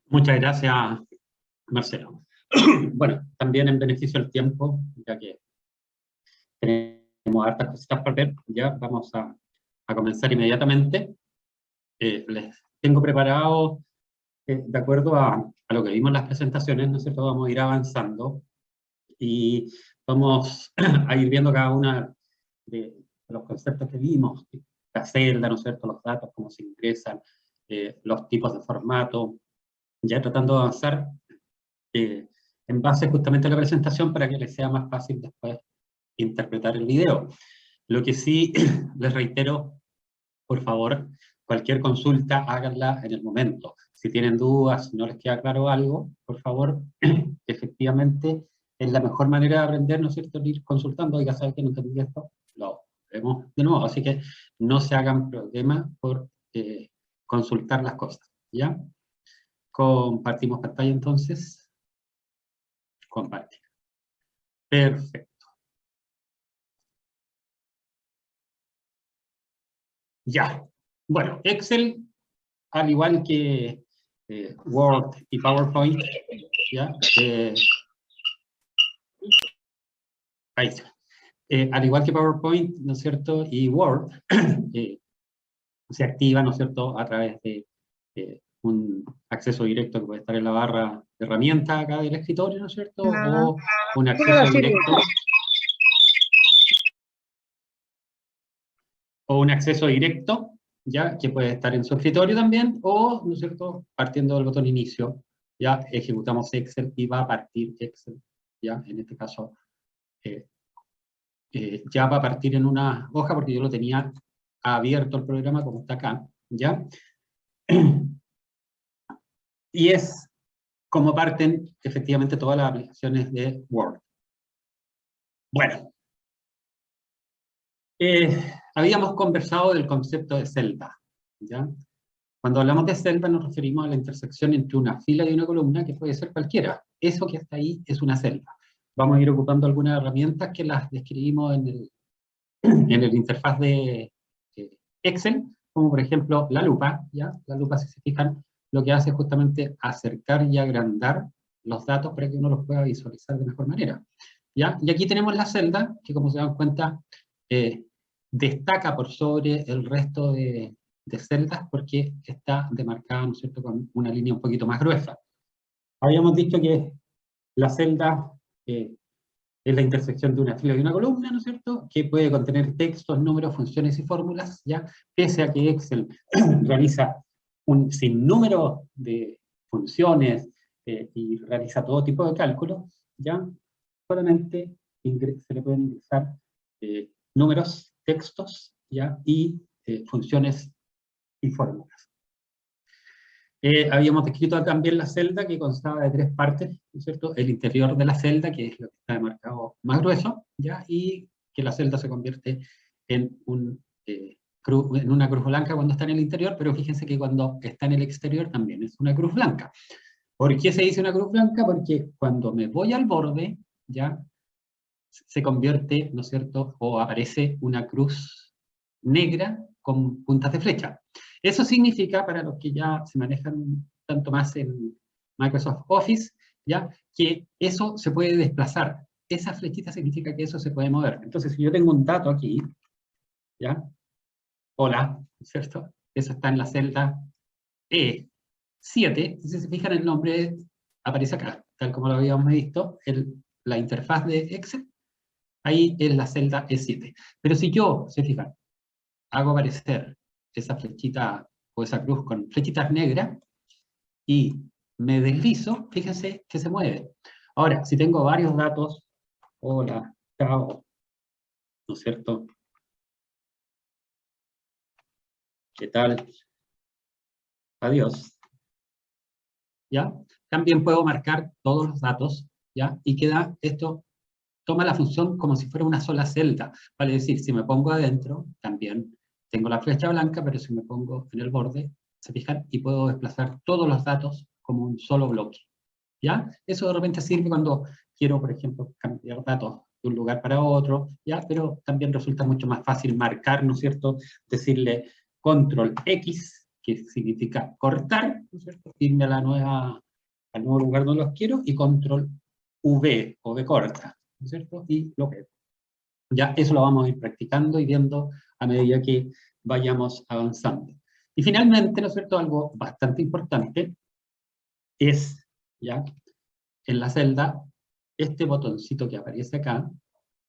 Muchas gracias, Marcelo. Bueno, también en beneficio del tiempo, ya que tenemos hartas cositas para ver, ya vamos a comenzar inmediatamente. Les tengo preparado, de acuerdo a lo que vimos en las presentaciones, ¿no es cierto? Vamos a ir avanzando y vamos a ir viendo cada una de los conceptos que vimos, la celda, ¿no es cierto? Los datos, cómo se ingresan, los tipos de formato, ya tratando de avanzar en base justamente a la presentación para que les sea más fácil después interpretar el video. Lo que sí les reitero, por favor, cualquier consulta háganla en el momento. Si tienen dudas, si no les queda claro algo, por favor, efectivamente es la mejor manera de aprender, ¿no es cierto?, ir consultando. Ya saben que no entendí esto, lo vemos de nuevo, así que no se hagan problemas por consultar las cosas, ¿ya? Compartimos pantalla entonces. Compartir. Perfecto. Ya. Bueno, Excel, al igual que Word y PowerPoint, ¿ya? Ahí está. Al igual que PowerPoint, ¿no es cierto?, y Word, se activa, ¿no es cierto?, a través de un acceso directo que puede estar en la barra de herramientas acá del escritorio, ¿no es cierto?, o un acceso directo. O un acceso directo, ya, que puede estar en su escritorio también, o, ¿no es cierto?, partiendo del botón inicio, ya ejecutamos Excel y va a partir Excel, ya, en este caso, ya va a partir en una hoja, porque yo lo tenía abierto el programa como está acá, ya. Y es como parten efectivamente todas las aplicaciones de Word. Bueno. Habíamos conversado del concepto de celda, ¿ya? Cuando hablamos de celda nos referimos a la intersección entre una fila y una columna, que puede ser cualquiera. Eso que está ahí es una celda. Vamos a ir ocupando algunas herramientas que las describimos en el interfaz de Excel, como por ejemplo la lupa, ¿ya? La lupa, si se fijan, lo que hace es justamente acercar y agrandar los datos para que uno los pueda visualizar de mejor manera, ¿ya? Y aquí tenemos la celda, que como se dan cuenta, destaca por sobre el resto de celdas porque está demarcada, ¿no es cierto?, con una línea un poquito más gruesa. Habíamos dicho que la celda es la intersección de una fila y una columna, ¿no es cierto?, que puede contener textos, números, funciones y fórmulas, ¿ya? Pese a que Excel realiza un sinnúmero de funciones y realiza todo tipo de cálculos, ¿ya? Solamente se le pueden ingresar números, textos, ¿ya? Y funciones y fórmulas. Habíamos descrito también la celda, que constaba de tres partes, ¿no es cierto? El interior de la celda, que es lo que está demarcado más grueso, ¿ya? Y que la celda se convierte en una cruz blanca cuando está en el interior, pero fíjense que cuando está en el exterior también es una cruz blanca. ¿Por qué se dice una cruz blanca? Porque cuando me voy al borde, ¿ya?, se convierte, ¿no es cierto?, o aparece una cruz negra con puntas de flecha. Eso significa, para los que ya se manejan tanto más en Microsoft Office, ¿ya?, que eso se puede desplazar. Esa flechita significa que eso se puede mover. Entonces, si yo tengo un dato aquí, ¿ya? Hola, ¿cierto? Eso está en la celda E7. Si se fijan, el nombre aparece acá, tal como lo habíamos visto, la interfaz de Excel. Ahí es la celda E7. Pero si yo, se fijan, hago aparecer esa flechita o esa cruz con flechitas negras y me deslizo, fíjense que se mueve. Ahora, si tengo varios datos, hola, chao, ¿no es cierto? ¿Qué tal? Adiós. ¿Ya? También puedo marcar todos los datos, ¿ya? Y queda esto, toma la función como si fuera una sola celda. Vale decir, si me pongo adentro, también tengo la flecha blanca, pero si me pongo en el borde, se fijan, y puedo desplazar todos los datos como un solo bloque, ¿ya? Eso de repente sirve cuando quiero, por ejemplo, cambiar datos de un lugar para otro, ¿ya? Pero también resulta mucho más fácil marcar, ¿no es cierto?, decirle control X, que significa cortar, ¿no es cierto? Irme a al nuevo lugar donde los quiero, y control V, o V corta, ¿no es cierto? Y lo pego. Ya eso lo vamos a ir practicando y viendo a medida que vayamos avanzando. Y finalmente, ¿no es cierto?, algo bastante importante es, ya, en la celda, este botoncito que aparece acá,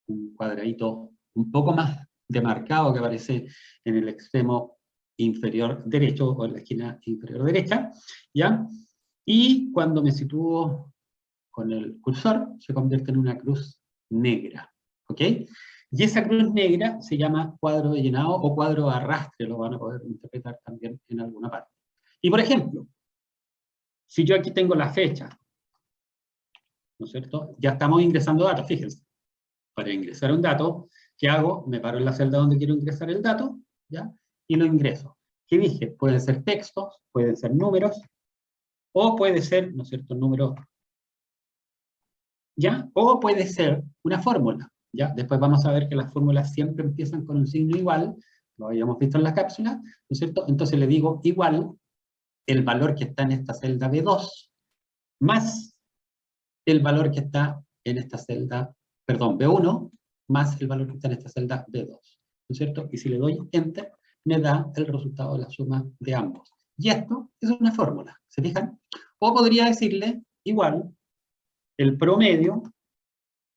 un cuadradito un poco más demarcado que aparece en el extremo inferior derecho, o en la esquina inferior derecha, ¿ya? Y cuando me sitúo con el cursor, se convierte en una cruz negra, ¿ok? Y esa cruz negra se llama cuadro de llenado o cuadro de arrastre, lo van a poder interpretar también en alguna parte. Y por ejemplo, si yo aquí tengo la fecha, ¿no es cierto? Ya estamos ingresando datos, fíjense. Para ingresar un dato, ¿qué hago? Me paro en la celda donde quiero ingresar el dato, ¿ya? Y lo ingreso. ¿Qué dije? Pueden ser textos, pueden ser números, o puede ser, ¿no es cierto?, números, ¿ya? O puede ser una fórmula, ¿ya? Después vamos a ver que las fórmulas siempre empiezan con un signo igual, lo habíamos visto en la cápsula, ¿no es cierto? Entonces le digo igual el valor que está en esta celda B2 más el valor que está en esta celda, perdón, B1, más el valor que está en esta celda B2, ¿no es cierto? Y si le doy Enter, me da el resultado de la suma de ambos. Y esto es una fórmula, ¿se fijan? O podría decirle, igual, el promedio,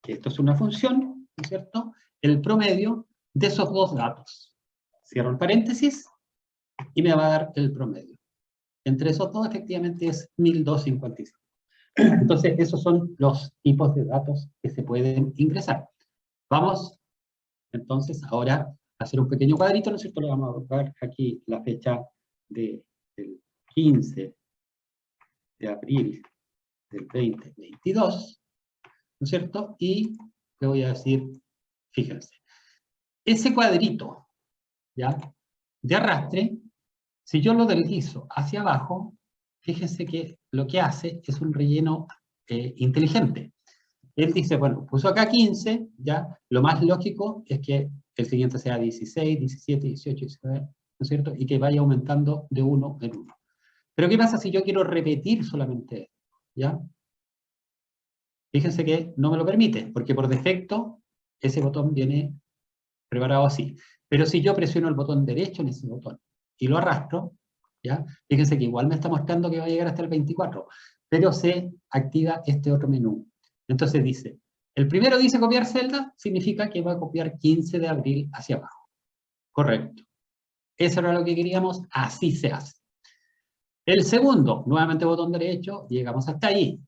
que esto es una función, ¿no es cierto? El promedio de esos dos datos. Cierro el paréntesis y me va a dar el promedio. Entre esos dos, efectivamente, es 1255. Entonces, esos son los tipos de datos que se pueden ingresar. Vamos, entonces, ahora a hacer un pequeño cuadrito, ¿no es cierto? Le vamos a ver aquí la fecha del 15 de abril del 2022, ¿no es cierto? Y le voy a decir, fíjense, ese cuadrito, ¿ya?, de arrastre, si yo lo deslizo hacia abajo, fíjense que lo que hace es un relleno inteligente. Él dice, bueno, puso acá 15, ya, lo más lógico es que el siguiente sea 16, 17, 18, 19, ¿no es cierto? Y que vaya aumentando de uno en uno. Pero ¿qué pasa si yo quiero repetir solamente esto? ¿Ya? Fíjense que no me lo permite, porque por defecto ese botón viene preparado así. Pero si yo presiono el botón derecho en ese botón y lo arrastro, ¿ya? Fíjense que igual me está mostrando que va a llegar hasta el 24, pero se activa este otro menú. Entonces dice, el primero dice copiar celda, significa que va a copiar 15 de abril hacia abajo. Correcto. Eso era lo que queríamos, así se hace. El segundo, nuevamente botón derecho, llegamos hasta ahí.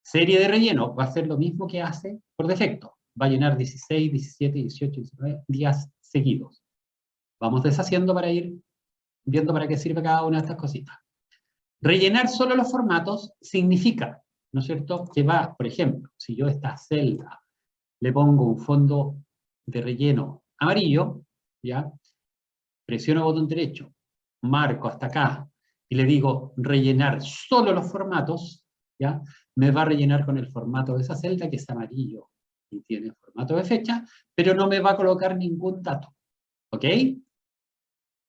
Serie de relleno, va a ser lo mismo que hace por defecto. Va a llenar 16, 17, 18, 19 días seguidos. Vamos deshaciendo para ir viendo para qué sirve cada una de estas cositas. Rellenar solo los formatos significa, ¿no es cierto?, que va, por ejemplo, si yo a esta celda le pongo un fondo de relleno amarillo, ¿ya? Presiono el botón derecho, marco hasta acá, y le digo rellenar solo los formatos, ¿ya? Me va a rellenar con el formato de esa celda, que es amarillo, y tiene formato de fecha, pero no me va a colocar ningún dato, ¿ok?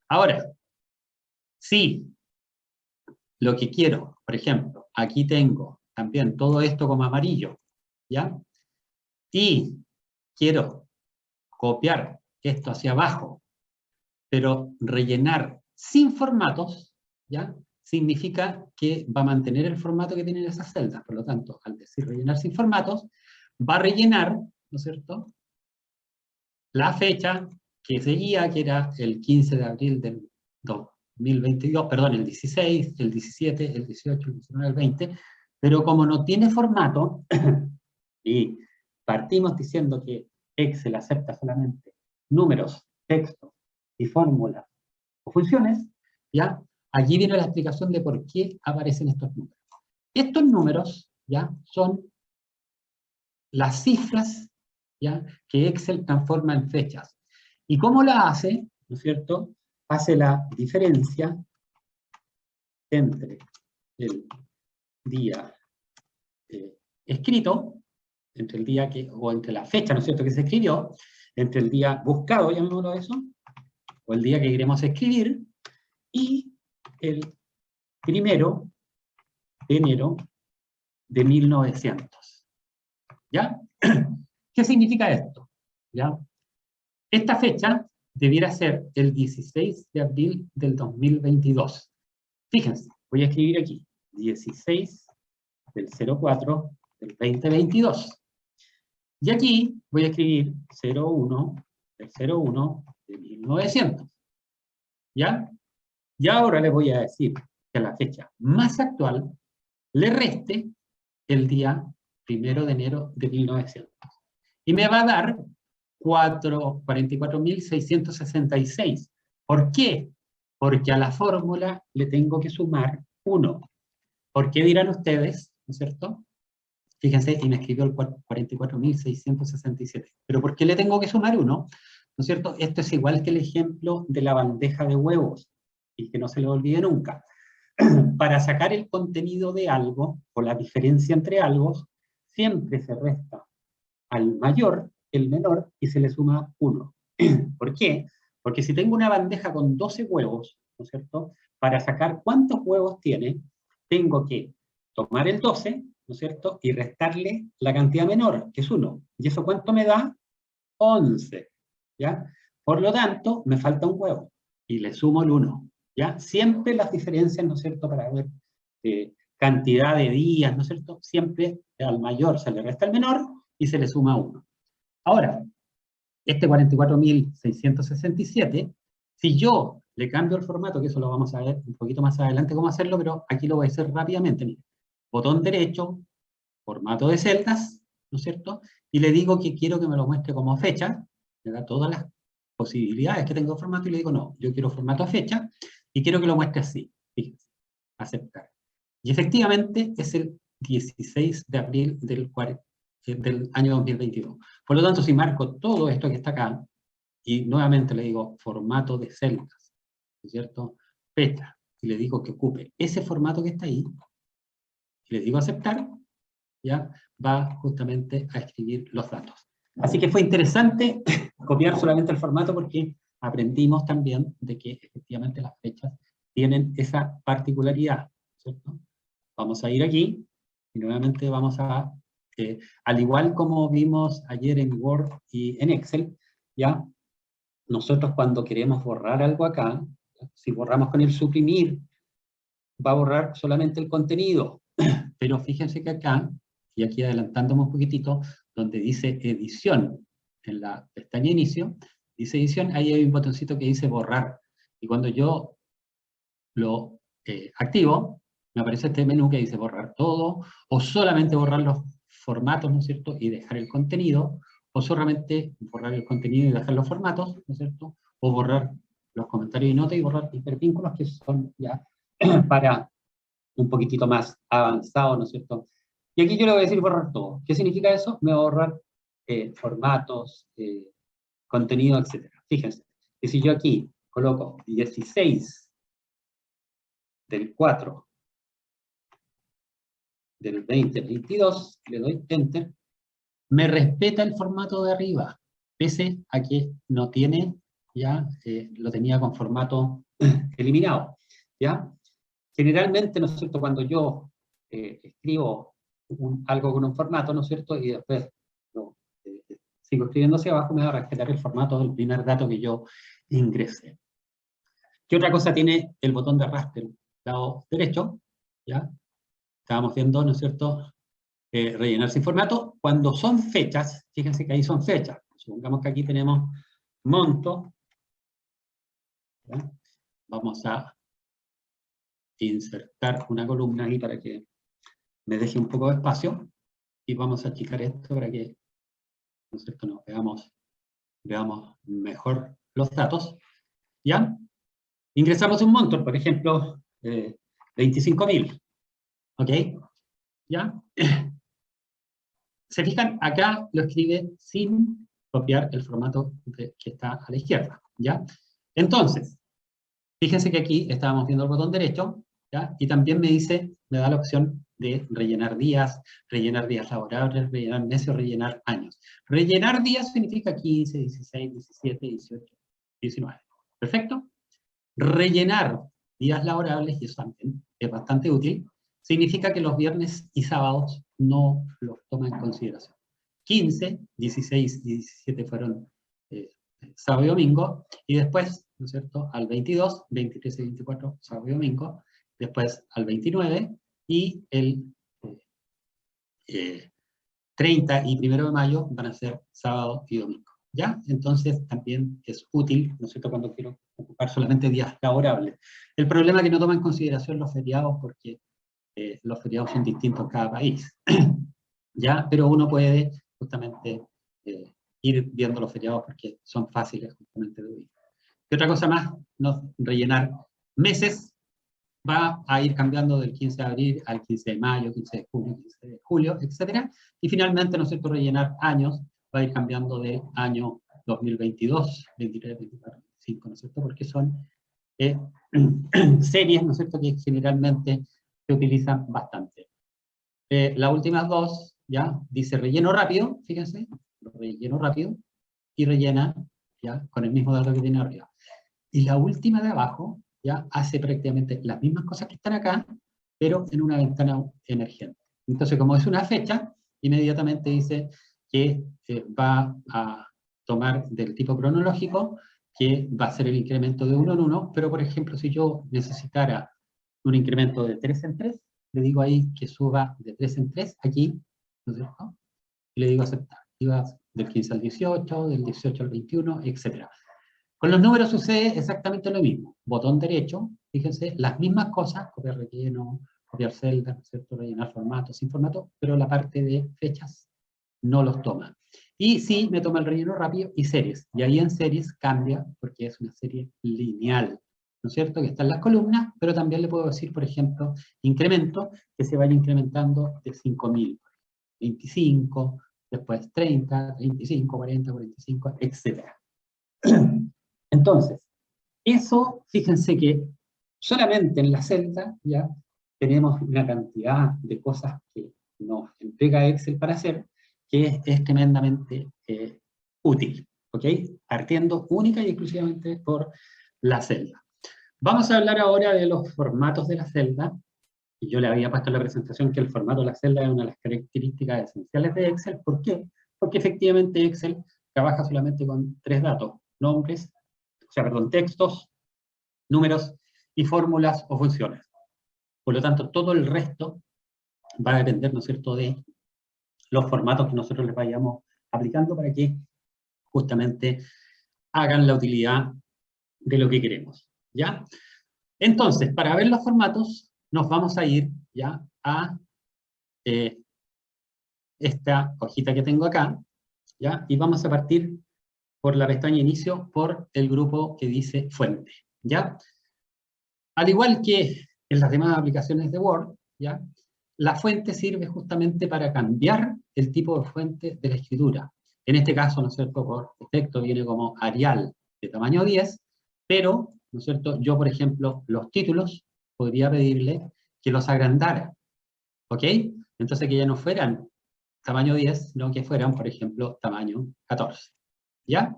Ahora, si lo que quiero, por ejemplo, aquí tengo también todo esto como amarillo, ¿ya? Y quiero copiar esto hacia abajo, pero rellenar sin formatos, ¿ya? Significa que va a mantener el formato que tienen esas celdas. Por lo tanto, al decir rellenar sin formatos, va a rellenar, ¿no es cierto?, la fecha que seguía, que era el 15 de abril del 2022, perdón, el 16, el 17, el 18, el 19, el 20, pero como no tiene formato, y partimos diciendo que Excel acepta solamente números, textos y fórmulas o funciones, ¿ya? Allí viene la explicación de por qué aparecen estos números. Estos números, ¿ya?, son las cifras, ¿ya?, que Excel transforma en fechas. ¿Y cómo la hace? ¿No es cierto? Hace la diferencia entre el día escrito, entre el día que, o entre la fecha, ¿no es cierto?, que se escribió, entre el día buscado, llamémoslo eso, o el día que queremos escribir, y el 1 de enero de 1900. ¿Ya? ¿Qué significa esto? ¿Ya? Esta fecha debiera ser el 16 de abril del 2022. Fíjense, voy a escribir aquí, 16 del 04 del 2022. Y aquí voy a escribir 01 del 01 de 1900. ¿Ya? Y ahora le voy a decir que a la fecha más actual le reste el día 1 de enero de 1900. Y me va a dar 44.666. ¿Por qué? Porque a la fórmula le tengo que sumar 1. ¿Por qué dirán ustedes? ¿No es cierto? Fíjense, y me escribió el 44.667. ¿Pero por qué le tengo que sumar 1? ¿No es cierto? Esto es igual que el ejemplo de la bandeja de huevos, y que no se lo olvide nunca. Para sacar el contenido de algo, o la diferencia entre algo, siempre se resta al mayor el menor y se le suma 1. ¿Por qué? Porque si tengo una bandeja con 12 huevos, ¿no es cierto? Para sacar cuántos huevos tiene, tengo que tomar el 12, ¿no es cierto? Y restarle la cantidad menor, que es 1. ¿Y eso cuánto me da? 11. ¿Ya? Por lo tanto, me falta un huevo. Y le sumo el 1. ¿Ya? Siempre las diferencias, ¿no es cierto? Para ver cantidad de días, ¿no es cierto? Siempre al mayor se le resta el menor y se le suma 1. Ahora, este 44.667, si yo le cambio el formato, que eso lo vamos a ver un poquito más adelante cómo hacerlo, pero aquí lo voy a hacer rápidamente. Mira. Botón derecho, formato de celdas, ¿no es cierto? Y le digo que quiero que me lo muestre como fecha, me da todas las posibilidades que tengo de formato, y le digo, no, yo quiero formato fecha, y quiero que lo muestre así. Fíjense, aceptar. Y efectivamente es el 16 de abril del año 2022. Por lo tanto, si marco todo esto que está acá, y nuevamente le digo formato de celdas, ¿no es cierto? Fecha, y le digo que ocupe ese formato que está ahí, y le digo aceptar, ya va justamente a escribir los datos. Así que fue interesante copiar solamente el formato porque aprendimos también de que efectivamente las fechas tienen esa particularidad, ¿cierto? Vamos a ir aquí y nuevamente vamos a, al igual como vimos ayer en Word y en Excel, ya nosotros cuando queremos borrar algo acá, si borramos con el suprimir, va a borrar solamente el contenido. Pero fíjense que acá, y aquí adelantándome un poquitito, donde dice edición, en la pestaña inicio, dice edición, ahí hay un botoncito que dice borrar. Y cuando yo lo activo, me aparece este menú que dice borrar todo, o solamente borrar los formatos, ¿no es cierto?, y dejar el contenido, o solamente borrar el contenido y dejar los formatos, ¿no es cierto?, o borrar los comentarios y notas y borrar hipervínculos, que son ya para un poquitito más avanzado, ¿no es cierto? Y aquí yo le voy a decir borrar todo. ¿Qué significa eso? Me va a borrar formatos, contenido, etc. Fíjense, que si yo aquí coloco 16 del 4 del 2022, le doy Enter, me respeta el formato de arriba, pese a que no tiene, ya lo tenía con formato eliminado, ¿ya? Generalmente, ¿no es cierto?, cuando yo escribo algo con un formato, ¿no es cierto?, y después sigo escribiendo hacia abajo, me va a respetar el formato del primer dato que yo ingresé. ¿Qué otra cosa tiene el botón de arrastre? Lado derecho, ¿ya? Estábamos viendo, ¿no es cierto?, rellenar sin formato. Cuando son fechas, fíjense que ahí son fechas. Supongamos que aquí tenemos monto. ¿Ya? Vamos a insertar una columna ahí para que me deje un poco de espacio. Y vamos a achicar esto para que, ¿no es cierto?, nos veamos mejor los datos. ¿Ya? Ingresamos un monto, por ejemplo, 25.000. ¿Ok? ¿Ya? Se fijan, acá lo escribe sin copiar el formato que está a la izquierda, ¿ya? Entonces, fíjense que aquí estábamos viendo el botón derecho, ¿ya? Y también me da la opción de rellenar días laborables, rellenar meses o rellenar años. Rellenar días significa 15, 16, 17, 18, 19. ¿Perfecto? Rellenar días laborables, y eso también es bastante útil, significa que los viernes y sábados no los toma en consideración. 15, 16 y 17 fueron sábado y domingo, y después, ¿no es cierto?, al 22, 23 y 24, sábado y domingo, después al 29, y el 30 y 1 de mayo van a ser sábado y domingo. ¿Ya? Entonces también es útil, ¿no es cierto?, cuando quiero ocupar solamente días laborables. El problema es que no toma en consideración los feriados, porque los feriados son distintos en cada país. ¿Ya? Pero uno puede justamente ir viendo los feriados porque son fáciles justamente de vivir. ¿Qué otra cosa más? No, rellenar meses. Va a ir cambiando del 15 de abril al 15 de mayo, 15 de junio, 15 de julio, etc. Y finalmente, ¿no es cierto?, rellenar años, va a ir cambiando de año 2022, 23, 24, 25, ¿no es cierto?, porque son series, ¿no es cierto?, que generalmente se utilizan bastante. Las últimas dos, ya, dice relleno rápido, fíjense, relleno rápido, y rellena, ya, con el mismo dato que tiene arriba. Y la última de abajo, ya, hace prácticamente las mismas cosas que están acá, pero en una ventana emergente. Entonces, como es una fecha, inmediatamente dice que va a tomar del tipo cronológico, que va a ser el incremento de 1 en 1, pero por ejemplo, si yo necesitara un incremento de 3 en 3, le digo ahí que suba de 3 en 3, aquí, ¿no es cierto?, y le digo aceptar. Y va del 15 al 18, del 18 al 21, etc. Con los números sucede exactamente lo mismo. Botón derecho, fíjense, las mismas cosas, copiar relleno, copiar celdas, ¿no es cierto?, rellenar formatos, sin formato, pero la parte de fechas no los toma. Y sí, me toma el relleno rápido y series. Y ahí en series cambia, porque es una serie lineal, ¿no es cierto?, que está en las columnas, pero también le puedo decir, por ejemplo, incremento, que se vaya incrementando de 5.000, 25, después 30, 35, 40, 45, etc. Entonces, eso, fíjense que solamente en la celda ya tenemos una cantidad de cosas que nos entrega Excel para hacer, que es tremendamente útil, ¿ok? Partiendo única y exclusivamente por la celda. Vamos a hablar ahora de los formatos de la celda, y yo le había puesto en la presentación que el formato de la celda es una de las características esenciales de Excel. ¿Por qué? Porque efectivamente Excel trabaja solamente con 3 datos, nombres, textos, números y fórmulas o funciones. Por lo tanto, todo el resto va a depender, ¿no es cierto?, de los formatos que nosotros les vayamos aplicando para que justamente hagan la utilidad de lo que queremos, ¿ya? Entonces, para ver los formatos, nos vamos a ir ya a esta hojita que tengo acá, ¿ya? Y vamos a partir por la pestaña inicio, por el grupo que dice fuente, ¿ya? Al igual que en las demás aplicaciones de Word, ¿ya?, la fuente sirve justamente para cambiar el tipo de fuente de la escritura. En este caso, ¿no es cierto?, por defecto viene como Arial de tamaño 10, pero, ¿no es cierto?, yo, por ejemplo, los títulos podría pedirle que los agrandara, ¿ok? Entonces que ya no fueran tamaño 10, sino que fueran, por ejemplo, tamaño 14, ¿ya?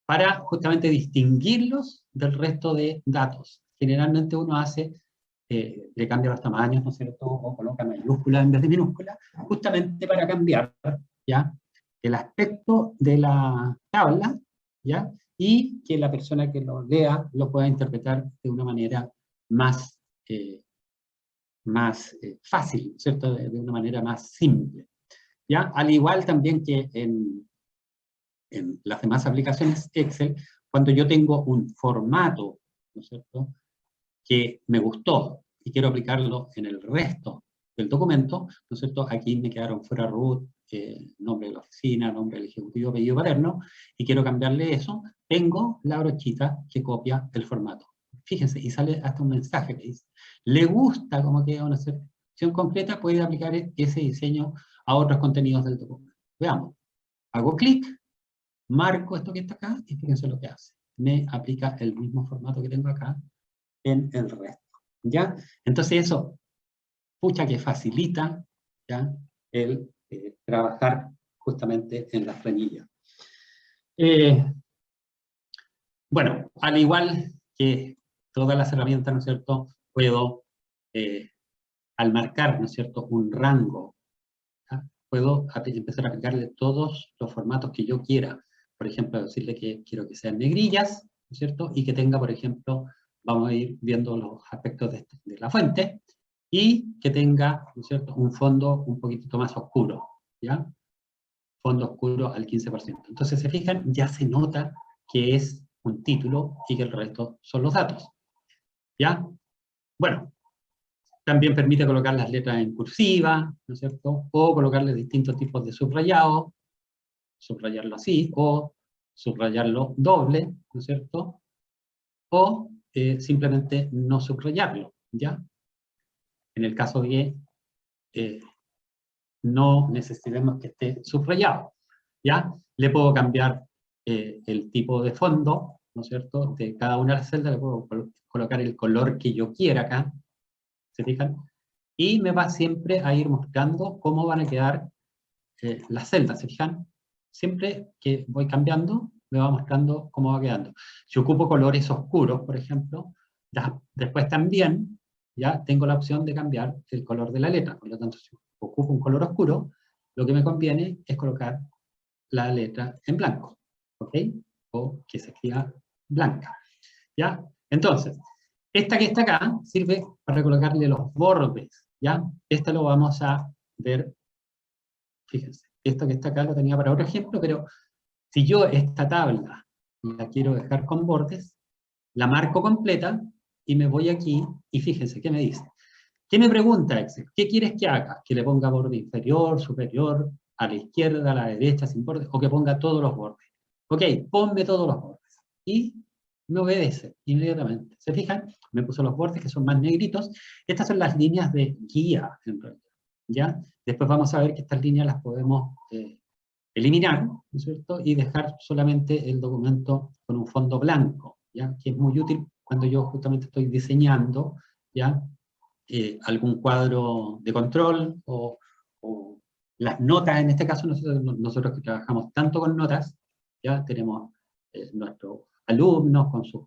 Para justamente distinguirlos del resto de datos. Generalmente uno hace, le cambia los tamaños, ¿no es cierto?, o coloca mayúsculas en vez de minúsculas, justamente para cambiar, ¿ya?, el aspecto de la tabla, ¿ya?, y que la persona que lo lea lo pueda interpretar de una manera más, fácil, ¿cierto?, de una manera más simple, ¿ya? Al igual también que en las demás aplicaciones Excel, cuando yo tengo un formato, ¿no es cierto?, que me gustó y quiero aplicarlo en el resto del documento, ¿no es cierto?, aquí me quedaron fuera root, nombre de la oficina, nombre del ejecutivo, apellido paterno, y quiero cambiarle eso, tengo la brochita que copia el formato. Fíjense, y sale hasta un mensaje que dice, le gusta cómo queda una sección completa, puede aplicar ese diseño a otros contenidos del documento. Veamos, hago clic, marco esto que está acá, y fíjense lo que hace. Me aplica el mismo formato que tengo acá en el resto, ¿ya? Entonces eso, pucha que facilita, ¿ya?, el trabajar justamente en las planillas. Bueno, al igual que todas las herramientas, ¿no es cierto?, puedo, al marcar, ¿no es cierto?, un rango, ¿ya?, puedo empezar a aplicarle todos los formatos que yo quiera. Por ejemplo, decirle que quiero que sean negrillas, ¿no es cierto?, y que tenga, por ejemplo, vamos a ir viendo los aspectos de la fuente, y que tenga, ¿no es cierto?, un fondo un poquitito más oscuro, ¿ya? Fondo oscuro al 15%. Entonces, se fijan, ya se nota que es un título y que el resto son los datos, ¿ya? Bueno, también permite colocar las letras en cursiva, ¿no es cierto?, o colocarle distintos tipos de subrayado, subrayarlo así, o subrayarlo doble, ¿no es cierto?, o simplemente no subrayarlo, ¿ya? En el caso de que no necesitemos que esté subrayado, ¿ya? Le puedo cambiar el tipo de fondo, ¿no es cierto?, de cada una de las celdas, le puedo colocar el color que yo quiera acá, ¿se fijan? Y me va siempre a ir mostrando cómo van a quedar las celdas, ¿se fijan? Siempre que voy cambiando, me va mostrando cómo va quedando. Si ocupo colores oscuros, por ejemplo, después también ya tengo la opción de cambiar el color de la letra. Por lo tanto, si ocupo un color oscuro, lo que me conviene es colocar la letra en blanco, ¿ok? O que se escriba blanca, ¿ya? Entonces, esta que está acá sirve para colocarle los bordes, ¿ya? Esto lo vamos a ver, fíjense, esto que está acá lo tenía para otro ejemplo, pero si yo esta tabla la quiero dejar con bordes, la marco completa y me voy aquí y fíjense, ¿qué me dice? ¿Qué me pregunta Excel? ¿Qué quieres que haga? ¿Que le ponga borde inferior, superior, a la izquierda, a la derecha, sin bordes? ¿O que ponga todos los bordes? Ok, ponme todos los bordes. Y me obedece inmediatamente. ¿Se fijan? Me puso los bordes que son más negritos. Estas son las líneas de guía, en realidad, ¿ya? Después vamos a ver que estas líneas las podemos eliminar, ¿no es cierto? Y dejar solamente el documento con un fondo blanco, ¿ya? Que es muy útil cuando yo justamente estoy diseñando, ¿ya? Algún cuadro de control o las notas, en este caso nosotros que trabajamos tanto con notas, ya tenemos nuestros alumnos con sus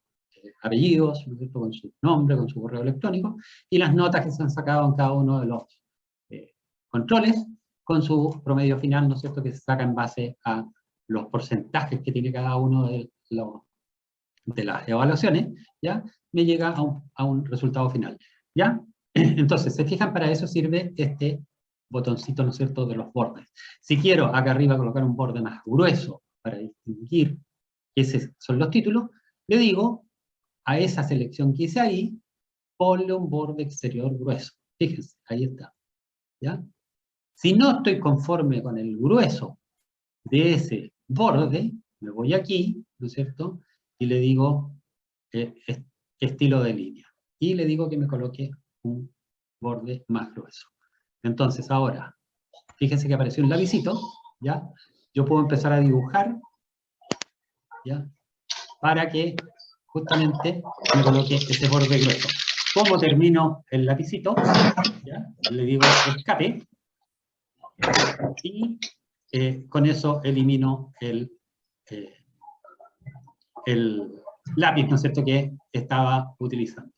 apellidos, ¿no es cierto?, con su nombre, con su correo electrónico, y las notas que se han sacado en cada uno de los controles, con su promedio final, ¿no es cierto?, que se saca en base a los porcentajes que tiene cada uno de las evaluaciones, ¿ya? Me llega a un resultado final, ¿ya? Entonces, se fijan, para eso sirve este botoncito, ¿no es cierto?, de los bordes. Si quiero acá arriba colocar un borde más grueso para distinguir que esos son los títulos, le digo a esa selección que hice ahí, ponle un borde exterior grueso. Fíjense, ahí está, ¿ya? Si no estoy conforme con el grueso de ese borde, me voy aquí, ¿no es cierto?, y le digo estilo de línea. Y le digo que me coloque un borde más grueso. Entonces ahora, fíjense que apareció un lapicito, ¿ya? Yo puedo empezar a dibujar, ¿ya?, para que justamente me coloque ese borde grueso. ¿Cómo termino el lapicito? ¿Ya? Le digo escape, y con eso elimino el lápiz, ¿no es cierto?, que estaba utilizando.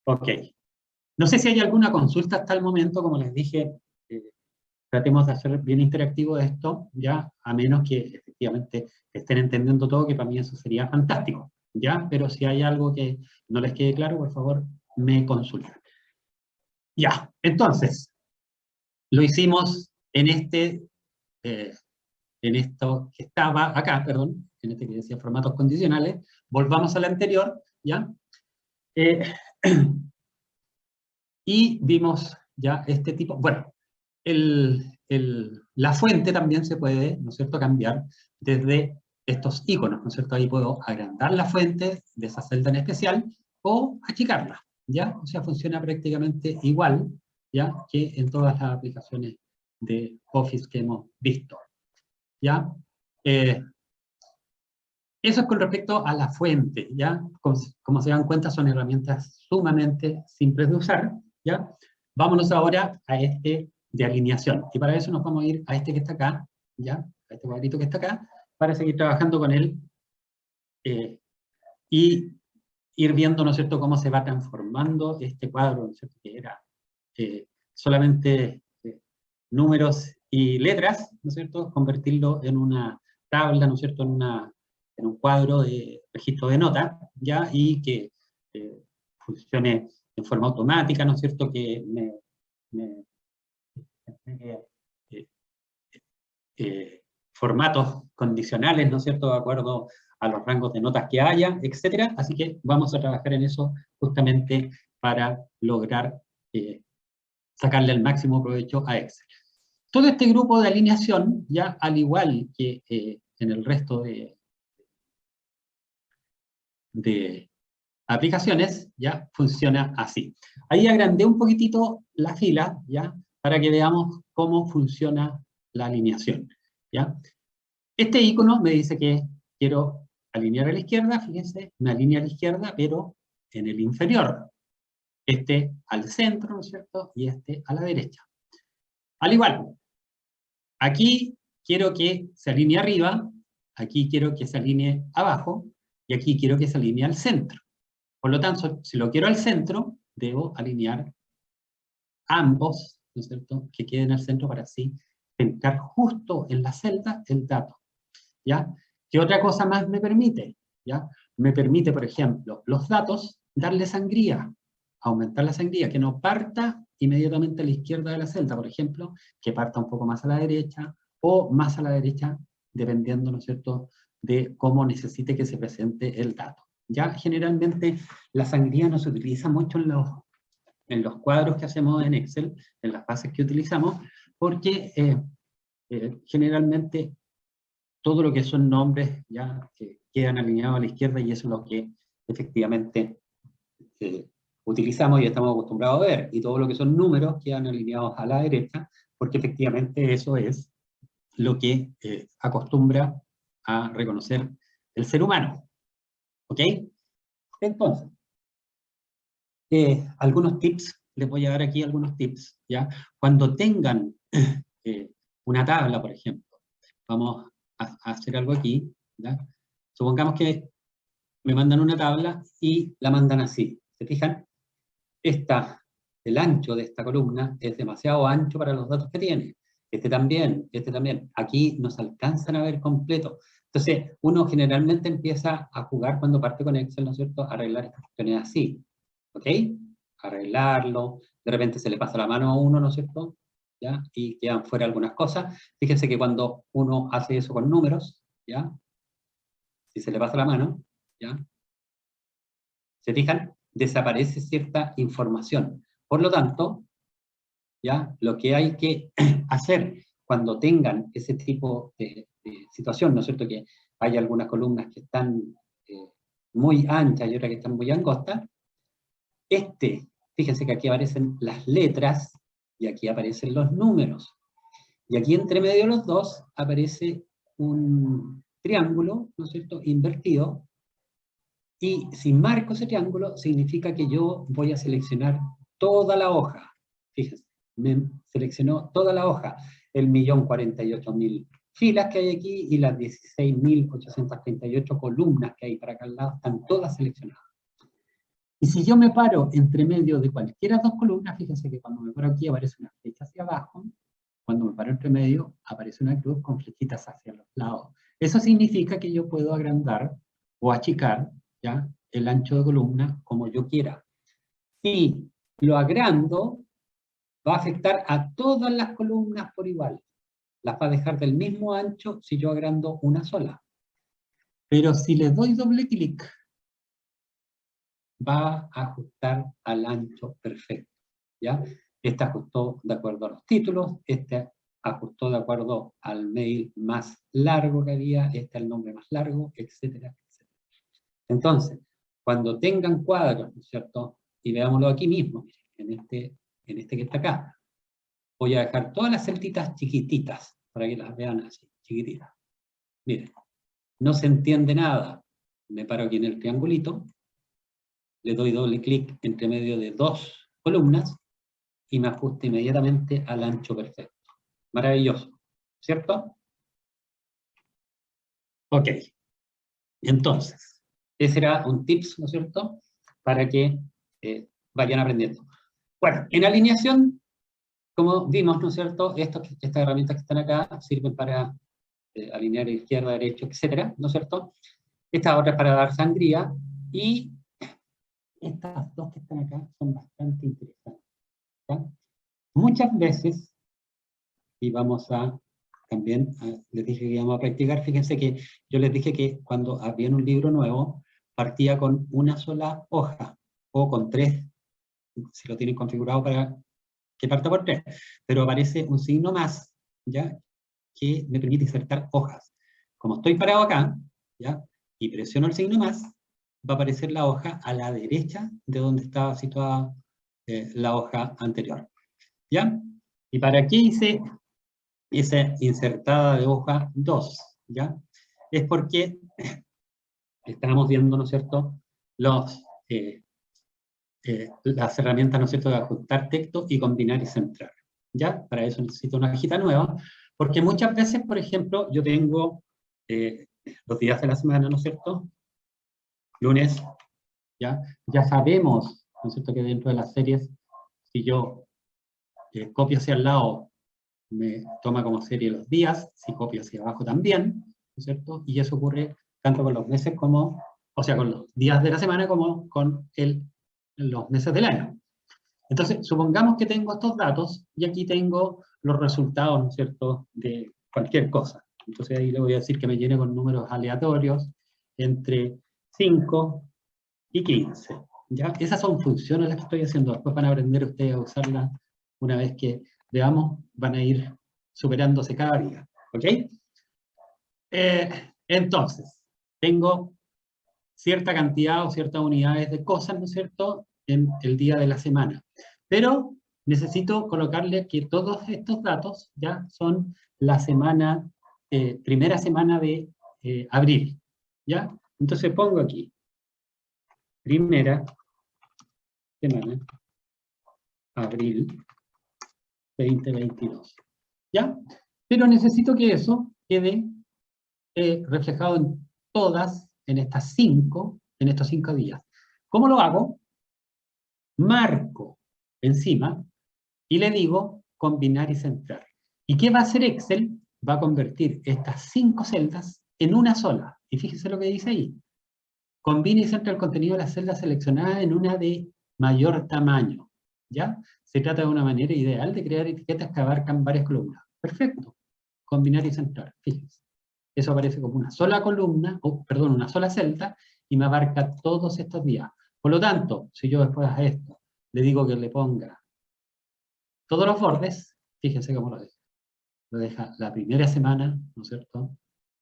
Ok. No sé si hay alguna consulta hasta el momento. Como les dije, tratemos de hacer bien interactivo esto, ¿ya? A menos que efectivamente estén entendiendo todo, que para mí eso sería fantástico, ¿ya? Pero si hay algo que no les quede claro, por favor, me consulten. Ya, entonces, lo hicimos en esto que estaba acá, perdón, en este que decía formatos condicionales. Volvamos al anterior, ¿ya? Y vimos ya este tipo, bueno, la fuente también se puede, ¿no es cierto?, cambiar desde estos iconos, ¿no es cierto? Ahí puedo agrandar la fuente de esa celda en especial o achicarla, ¿ya? O sea, funciona prácticamente igual, ¿ya?, que en todas las aplicaciones de Office que hemos visto, ¿ya? Eso es con respecto a la fuente, ¿ya? Como se dan cuenta, son herramientas sumamente simples de usar, ¿ya? Vámonos ahora a este de alineación. Y para eso nos vamos a ir a este que está acá, ¿ya? A este cuadrito que está acá, para seguir trabajando con él y ir viendo, ¿no es cierto?, cómo se va transformando este cuadro, ¿no es cierto?, que era solamente números y letras, ¿no es cierto?, convertirlo en una tabla, ¿no es cierto?, en un cuadro de registro de notas, ¿ya? Y que funcione en forma automática, ¿no es cierto?, que me formatos condicionales, ¿no es cierto?, de acuerdo a los rangos de notas que haya, etcétera. Así que vamos a trabajar en eso justamente para lograr sacarle el máximo provecho a Excel. Todo este grupo de alineación, ya al igual que en el resto de aplicaciones, ya funciona así. Ahí agrandé un poquitito la fila, ya, para que veamos cómo funciona la alineación, ya. Este icono me dice que quiero alinear a la izquierda, fíjense, me alinea a la izquierda, pero en el inferior. Este al centro, ¿no es cierto? Y este a la derecha. Al igual, aquí quiero que se alinee arriba, aquí quiero que se alinee abajo, y aquí quiero que se alinee al centro. Por lo tanto, si lo quiero al centro, debo alinear ambos, ¿no es cierto?, que queden al centro para así entrar justo en la celda el dato, ¿ya? ¿Qué otra cosa más me permite? ¿Ya? Me permite, por ejemplo, los datos, darle sangría, aumentar la sangría, que no parta inmediatamente a la izquierda de la celda, por ejemplo, que parta un poco más a la derecha, o más a la derecha, dependiendo, ¿no es cierto?, de cómo necesite que se presente el dato. Ya generalmente la sangría no se utiliza mucho en los cuadros que hacemos en Excel, en las bases que utilizamos, porque generalmente todo lo que son nombres ya que quedan alineados a la izquierda y eso es lo que efectivamente utilizamos y estamos acostumbrados a ver, y todo lo que son números quedan alineados a la derecha, porque efectivamente eso es lo que acostumbra a reconocer el ser humano. ¿Ok? Entonces, algunos tips, les voy a dar aquí algunos tips, ¿ya? Cuando tengan una tabla, por ejemplo, vamos a hacer algo aquí, ¿ya? Supongamos que me mandan una tabla y la mandan así, ¿se fijan? El ancho de esta columna es demasiado ancho para los datos que tiene. Este también, este también. Aquí nos alcanzan a ver completo. Entonces, uno generalmente empieza a jugar cuando parte con Excel, ¿no es cierto?, a arreglar estas cuestiones así. ¿Ok? Arreglarlo. De repente se le pasa la mano a uno, ¿no es cierto?, ¿ya? Y quedan fuera algunas cosas. Fíjense que cuando uno hace eso con números, ¿ya? Si se le pasa la mano, ¿ya? ¿Se fijan? Desaparece cierta información. Por lo tanto, ¿ya?, lo que hay que hacer cuando tengan ese tipo de situación, ¿no es cierto?, que hay algunas columnas que están muy anchas y otras que están muy angostas, fíjense que aquí aparecen las letras y aquí aparecen los números. Y aquí entre medio de los dos aparece un triángulo, ¿no es cierto?, invertido. Y si marco ese triángulo, significa que yo voy a seleccionar toda la hoja. Fíjense, me seleccionó toda la hoja. El 1.048.000 filas que hay aquí y las 16.838 columnas que hay para acá al lado están todas seleccionadas. Y si yo me paro entre medio de cualquiera de dos columnas, fíjense que cuando me paro aquí aparece una flecha hacia abajo, cuando me paro entre medio aparece una cruz con flechitas hacia los lados. Eso significa que yo puedo agrandar o achicar, ¿ya?, el ancho de columna como yo quiera. Si lo agrando, va a afectar a todas las columnas por igual. Las va a dejar del mismo ancho si yo agrando una sola. Pero si le doy doble clic, va a ajustar al ancho perfecto, ¿ya? Este ajustó de acuerdo a los títulos, este ajustó de acuerdo al mail más largo que había, este al nombre más largo, etcétera, etcétera. Entonces, cuando tengan cuadros, ¿no es cierto?, y veámoslo aquí mismo, en este que está acá, voy a dejar todas las celditas chiquititas, para que las vean así, chiquititas. Miren, no se entiende nada. Me paro aquí en el triangulito, le doy doble clic entre medio de dos columnas y me ajusta inmediatamente al ancho perfecto. Maravilloso, ¿cierto? Ok. Entonces, ese era un tips, ¿no es cierto?, para que vayan aprendiendo. Bueno, en alineación, como vimos, ¿no es cierto?, estas herramientas que están acá sirven para alinear izquierda, derecha, etcétera, ¿no es cierto? Esta otra es para dar sangría, y estas dos que están acá son bastante interesantes, ¿ya? Muchas veces, y vamos a también, les dije que íbamos a practicar, fíjense que yo les dije que cuando abrían un libro nuevo, partía con una sola hoja, o con 3, si lo tienen configurado para que parta por 3, pero aparece un signo más, ¿ya?, que me permite insertar hojas. Como estoy parado acá, ¿ya?, y presiono el signo más, va a aparecer la hoja a la derecha de donde estaba situada la hoja anterior, ¿ya? ¿Y para qué hice esa insertada de hoja 2? ¿Ya? Es porque estábamos viendo, ¿no es cierto?, las herramientas, ¿no es cierto?, de ajustar texto y combinar y centrar, ¿ya? Para eso necesito una hojita nueva, porque muchas veces, por ejemplo, yo tengo los días de la semana, ¿no es cierto?, lunes, ¿ya? Ya sabemos, ¿no es cierto?, que dentro de las series, si yo copio hacia el lado, me toma como serie los días, si copio hacia abajo también, ¿no es cierto? Y eso ocurre tanto con los meses como, o sea, con los días de la semana como con los meses del año. Entonces, supongamos que tengo estos datos y aquí tengo los resultados, ¿no es cierto?, de cualquier cosa. Entonces ahí le voy a decir que me llene con números aleatorios entre 5 y 15. ¿Ya? Esas son funciones las que estoy haciendo. Después van a aprender ustedes a usarlas una vez que veamos, van a ir superándose cada día. ¿Ok? Entonces, tengo cierta cantidad o ciertas unidades de cosas, ¿no es cierto?, en el día de la semana. Pero necesito colocarle que todos estos datos ya son la semana, primera semana de abril. ¿Ya? Entonces pongo aquí, primera semana, abril 2022. ¿Ya? Pero necesito que eso quede reflejado en todas, en estos 5 días. ¿Cómo lo hago? Marco encima y le digo combinar y centrar. ¿Y qué va a hacer Excel? Va a convertir estas 5 celdas en una sola. Y fíjense lo que dice ahí. Combina y centra el contenido de las celdas seleccionadas en una de mayor tamaño. ¿Ya? Se trata de una manera ideal de crear etiquetas que abarcan varias columnas. Perfecto. Combinar y centrar. Fíjense. Eso aparece como una sola columna, una sola celda, y me abarca todos estos días. Por lo tanto, si yo después a esto le digo que le ponga todos los bordes, fíjense cómo lo deja. Lo deja la primera semana, ¿no es cierto?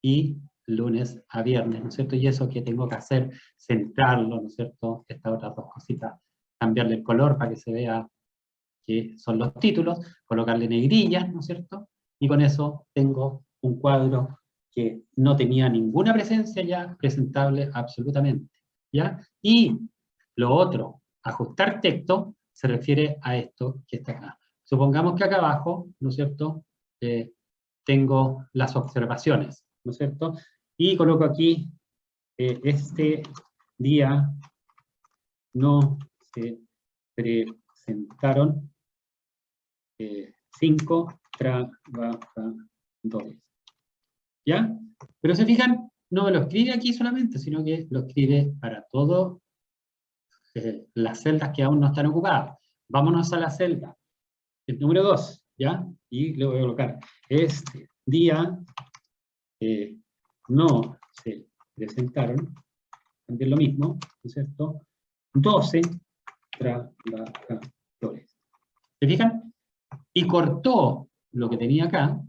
Y lunes a viernes, ¿no es cierto? Y eso que tengo que hacer, centrarlo, ¿no es cierto? Estas otras dos cositas, cambiarle el color para que se vea que son los títulos, colocarle negrillas, ¿no es cierto? Y con eso tengo un cuadro que no tenía ninguna presencia ya presentable absolutamente, ¿ya? Y lo otro, ajustar texto, se refiere a esto que está acá. Supongamos que acá abajo, ¿no es cierto?, tengo las observaciones, ¿no es cierto? Y coloco aquí, este día no se presentaron 5 trabajadores. ¿Ya? Pero se fijan, no me lo escribe aquí solamente, sino que lo escribe para todas las celdas que aún no están ocupadas. Vámonos a la celda, el número 2, ¿ya? Y le voy a colocar, este día no se presentaron, también lo mismo, ¿no es cierto? 12 trabajadores. ¿Se fijan? Y cortó lo que tenía acá,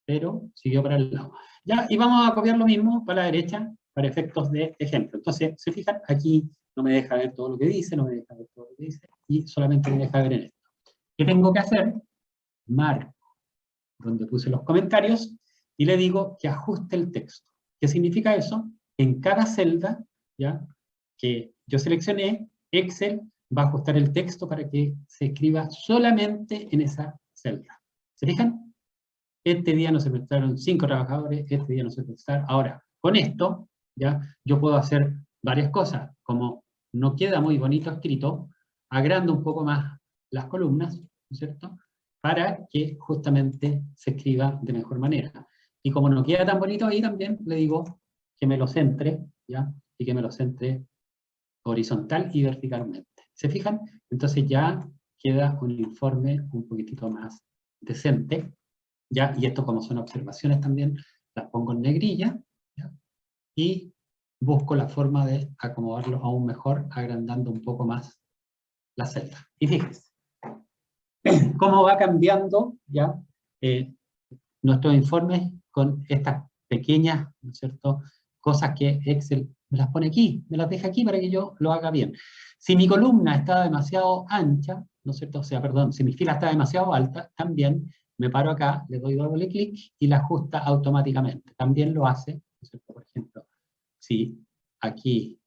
pero siguió para el lado. Ya, y vamos a copiar lo mismo para la derecha, para efectos de ejemplo. Entonces, se fijan, aquí no me deja ver todo lo que dice, no me deja ver todo lo que dice, y solamente me deja ver en esto. ¿Qué tengo que hacer? Marco donde puse los comentarios, y le digo que ajuste el texto. ¿Qué significa eso? En cada celda, ¿ya?, que yo seleccioné, Excel va a ajustar el texto para que se escriba solamente en esa celda. ¿Se fijan? Este día nos presentaron 5 trabajadores, este día nos presentaron. Ahora, con esto, ¿ya?, yo puedo hacer varias cosas, como no queda muy bonito escrito, agrando un poco más las columnas, ¿no es cierto?, para que justamente se escriba de mejor manera. Y como no queda tan bonito ahí, también le digo que me lo centre, ¿ya? Y que me lo centre horizontal y verticalmente. ¿Se fijan? Entonces ya queda un informe un poquitito más decente, ¿ya? Y esto, como son observaciones también, las pongo en negrilla, ¿ya? Y busco la forma de acomodarlo aún mejor, agrandando un poco más la celda. Y fíjense cómo va cambiando ya nuestros informes con estas pequeñas, ¿no es cierto?, cosas que Excel me las pone aquí, me las deja aquí para que yo lo haga bien. Si mi columna está demasiado ancha, ¿no es cierto?, o sea, perdón, si mi fila está demasiado alta, también me paro acá, le doy doble clic y la ajusta automáticamente. También lo hace, ¿no es cierto?, por ejemplo, si aquí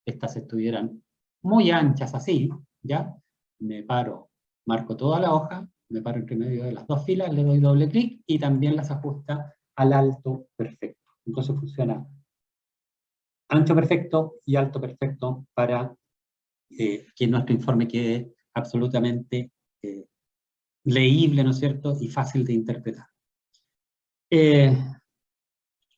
estas estuvieran muy anchas así, ¿ya? Me paro, marco toda la hoja, me paro entre medio de las dos filas, le doy doble clic y también las ajusta al alto perfecto. Entonces funciona ancho perfecto y alto perfecto para que nuestro informe quede absolutamente leíble, ¿no es cierto?, y fácil de interpretar.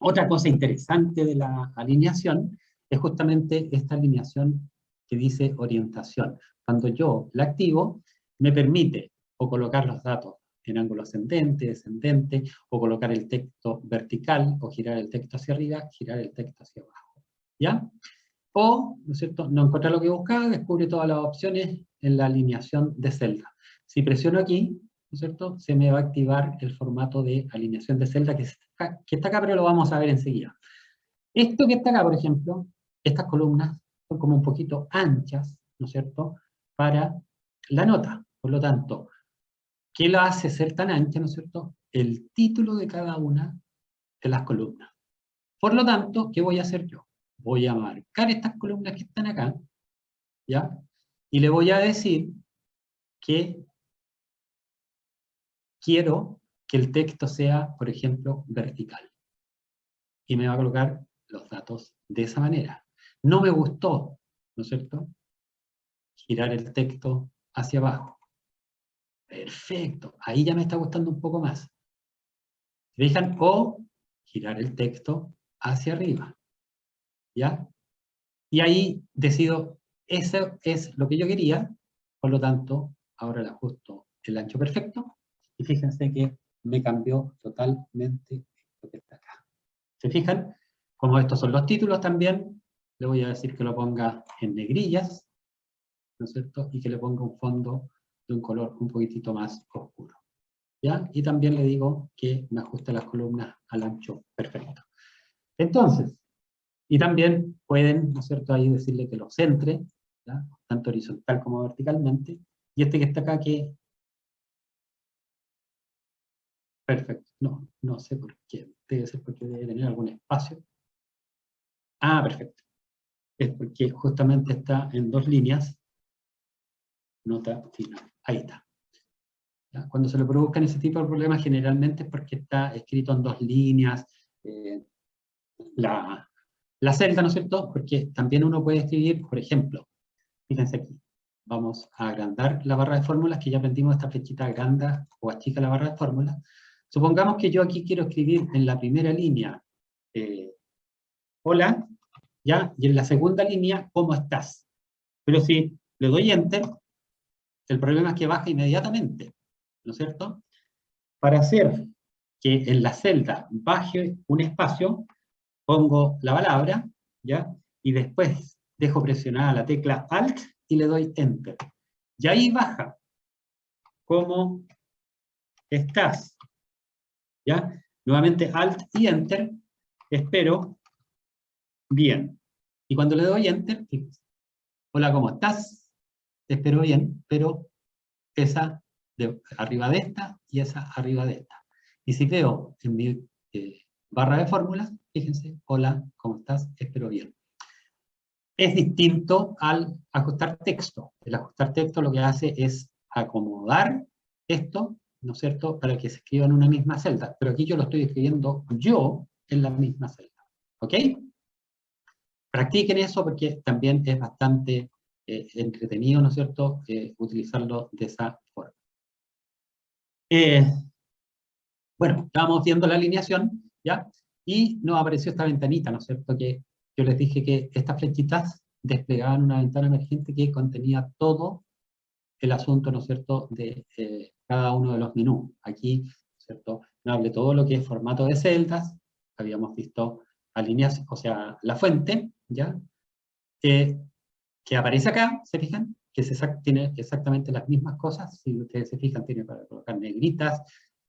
Otra cosa interesante de la alineación es justamente esta alineación que dice orientación. Cuando yo la activo, me permite o colocar los datos en ángulo ascendente, descendente, o colocar el texto vertical, o girar el texto hacia arriba, girar el texto hacia abajo. ¿Ya? O, ¿no es cierto?, no encontrar lo que buscaba, descubre todas las opciones en la alineación de celda. Si presiono aquí, ¿no es cierto?, se me va a activar el formato de alineación de celda que está acá, pero lo vamos a ver enseguida. Esto que está acá, por ejemplo, estas columnas son como un poquito anchas, ¿no es cierto?, para la nota. Por lo tanto, ¿qué la hace ser tan ancha, no es cierto? El título de cada una de las columnas. Por lo tanto, ¿qué voy a hacer yo? Voy a marcar estas columnas que están acá, ¿ya? Y le voy a decir que quiero que el texto sea, por ejemplo, vertical. Y me va a colocar los datos de esa manera. No me gustó, ¿no es cierto?, girar el texto hacia abajo. Perfecto, ahí ya me está gustando un poco más. ¿Se fijan? O girar el texto hacia arriba, ¿ya? Y ahí decido, eso es lo que yo quería, por lo tanto, ahora le ajusto el ancho perfecto, y fíjense que me cambió totalmente lo que está acá. ¿Se fijan? Como estos son los títulos también, le voy a decir que lo ponga en negrillas, ¿no es cierto? Y que le ponga un fondo de un color un poquitito más oscuro. ¿Ya? Y también le digo que me ajuste las columnas al ancho perfecto. Entonces, y también pueden, ¿no es cierto?, ahí decirle que lo centre, ¿ya?, tanto horizontal como verticalmente. Y este que está acá, que... Perfecto. No sé por qué. Debe ser porque debe tener algún espacio. Ah, perfecto. Es porque justamente está en dos líneas. Nota final. Ahí está. ¿Ya? Cuando se le produzcan ese tipo de problemas, generalmente es porque está escrito en dos líneas. La celda, ¿no es cierto? Porque también uno puede escribir, por ejemplo, fíjense aquí, vamos a agrandar la barra de fórmulas, que ya aprendimos esta flechita agranda o achica la barra de fórmulas. Supongamos que yo aquí quiero escribir en la primera línea, hola, ¿ya? Y en la segunda línea, ¿cómo estás? Pero si le doy Enter, el problema es que baja inmediatamente, ¿no es cierto? Para hacer que en la celda baje un espacio, pongo la palabra, ¿ya? Y después dejo presionada la tecla Alt y le doy Enter. Y ahí baja. ¿Cómo estás? ¿Ya? Nuevamente Alt y Enter. Espero. Bien. Y cuando le doy Enter, hola, ¿cómo estás? Espero bien, pero esa arriba de esta y esa arriba de esta. Y si veo en mi barra de fórmulas, fíjense, hola, ¿cómo estás? Espero bien. Es distinto al ajustar texto. El ajustar texto lo que hace es acomodar esto, ¿no es cierto?, para que se escriba en una misma celda. Pero aquí yo lo estoy escribiendo yo en la misma celda. ¿Ok? practiquen eso porque también es bastante entretenido, ¿no es cierto?, utilizarlo de esa forma. Bueno, estábamos viendo la alineación, ¿ya? Y nos apareció esta ventanita, ¿no es cierto?, que yo les dije que estas flechitas desplegaban una ventana emergente que contenía todo el asunto, ¿no es cierto?, de cada uno de los menús. Aquí, ¿no es cierto?, nos hable todo lo que es formato de celdas, habíamos visto alineación, o sea, la fuente, ¿ya? Que aparece acá, ¿se fijan? Que tiene exactamente las mismas cosas, si ustedes se fijan, tiene para colocar negritas,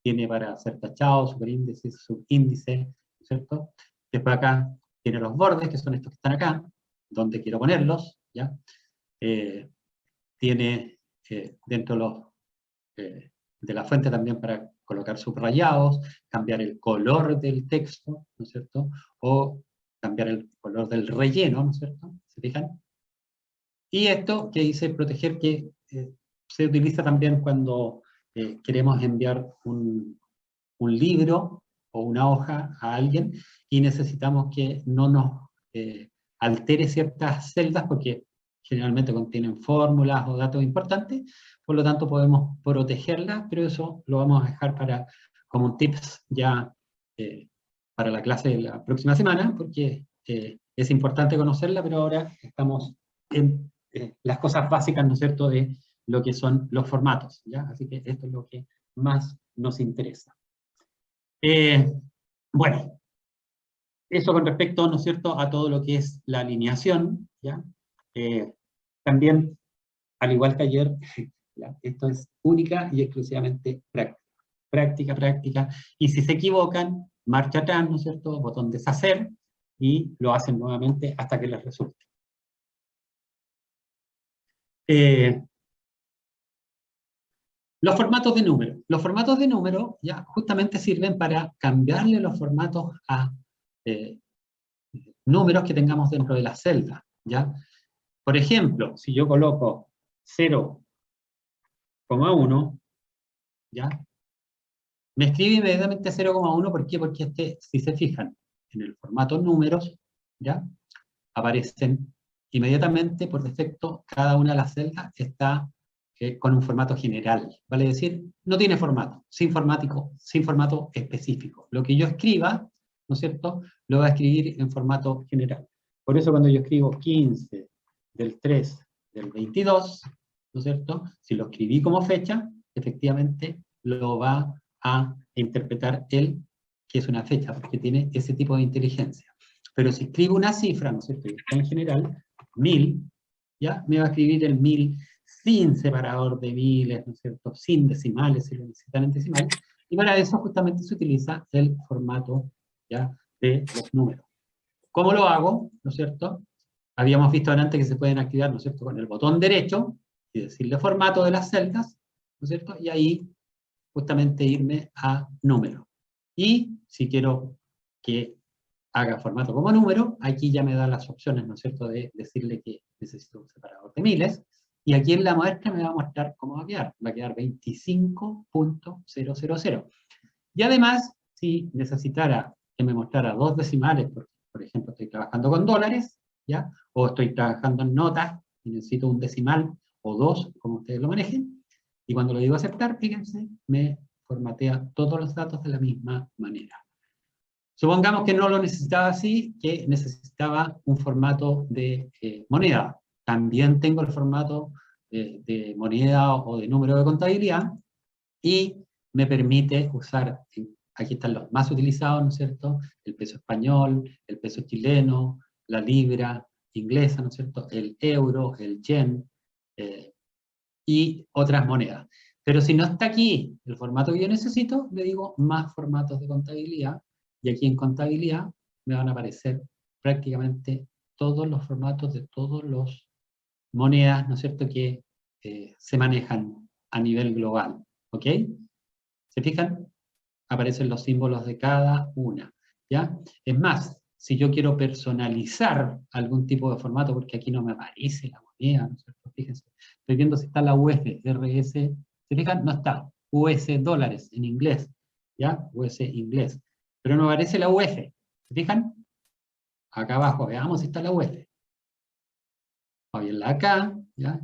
tiene para hacer tachados, superíndices, subíndices, ¿no es cierto? Después acá tiene los bordes, que son estos que están acá, donde quiero ponerlos, ¿ya? Tiene dentro de la fuente también para colocar subrayados, cambiar el color del texto, ¿no es cierto? O cambiar el color del relleno, ¿no es cierto? ¿Se fijan? Y esto que dice proteger, que se utiliza también cuando queremos enviar un libro o una hoja a alguien y necesitamos que no nos altere ciertas celdas porque generalmente contienen fórmulas o datos importantes, por lo tanto podemos protegerlas, pero eso lo vamos a dejar como un tips ya para la clase de la próxima semana, porque es importante conocerla, pero ahora estamos en las cosas básicas, ¿no es cierto?, de lo que son los formatos, ¿ya? Así que esto es lo que más nos interesa. Bueno, eso con respecto, ¿no es cierto?, a todo lo que es la alineación, ¿ya? También, al igual que ayer, ¿ya?, esto es única y exclusivamente práctica. Práctica, práctica, y si se equivocan, marcha atrás, ¿no es cierto?, botón deshacer, y lo hacen nuevamente hasta que les resulte. Los formatos de número. Los formatos de número ya justamente sirven para cambiarle los formatos a números que tengamos dentro de la celda, ¿ya? Por ejemplo, si yo coloco 0,1, ¿ya? Me escribe inmediatamente 0,1, ¿por qué? Porque si se fijan en el formato números, ¿ya?, aparecen inmediatamente, por defecto, cada una de las celdas está con un formato general, vale decir, no tiene formato, sin formato específico. Lo que yo escriba, ¿no es cierto?, lo va a escribir en formato general. Por eso cuando yo escribo 15 del 3 del 22, ¿no es cierto?, si lo escribí como fecha, efectivamente lo va a interpretar él, que es una fecha, porque tiene ese tipo de inteligencia. Pero si escribo una cifra, ¿no es cierto?, y está en general, 1000, ¿ya?, me va a escribir el 1000 sin separador de miles, ¿no es cierto?, sin decimales, si lo necesitan en decimal, y para eso justamente se utiliza el formato, ¿ya?, de los números. ¿Cómo lo hago?, ¿no es cierto? Habíamos visto antes que se pueden activar, ¿no es cierto?, con el botón derecho, y decirle formato de las celdas, ¿no es cierto?, y ahí justamente irme a número. Y si quiero que haga formato como número, aquí ya me da las opciones, ¿no es cierto?, de decirle que necesito un separador de miles, y aquí en la muestra me va a mostrar cómo va a quedar 25.000. Y además, si necesitara que me mostrara dos decimales, por ejemplo, estoy trabajando con dólares, ¿ya?, o estoy trabajando en notas, y necesito un decimal o dos, como ustedes lo manejen, y cuando lo digo aceptar, fíjense, me formatea todos los datos de la misma manera. Supongamos que no lo necesitaba así, que necesitaba un formato de moneda. También tengo el formato de moneda o de número de contabilidad, y me permite usar, aquí están los más utilizados, ¿no es cierto?, el peso español, el peso chileno, la libra inglesa, ¿no es cierto?, el euro, el yen, y otras monedas. Pero si no está aquí el formato que yo necesito, le digo más formatos de contabilidad, y aquí en contabilidad me van a aparecer prácticamente todos los formatos de todas las monedas, ¿no es cierto?, que se manejan a nivel global, ¿ok? ¿Se fijan? Aparecen los símbolos de cada una, ¿ya? Es más, si yo quiero personalizar algún tipo de formato, porque aquí no me aparece la moneda, ¿no es cierto? Fíjense, estoy viendo si está la UF, RS, ¿se fijan? No está, US dólares en inglés, ¿ya? US inglés, pero no aparece la UF, ¿se fijan? acá abajo, veamos si está la UF. Va bien la acá, ¿ya?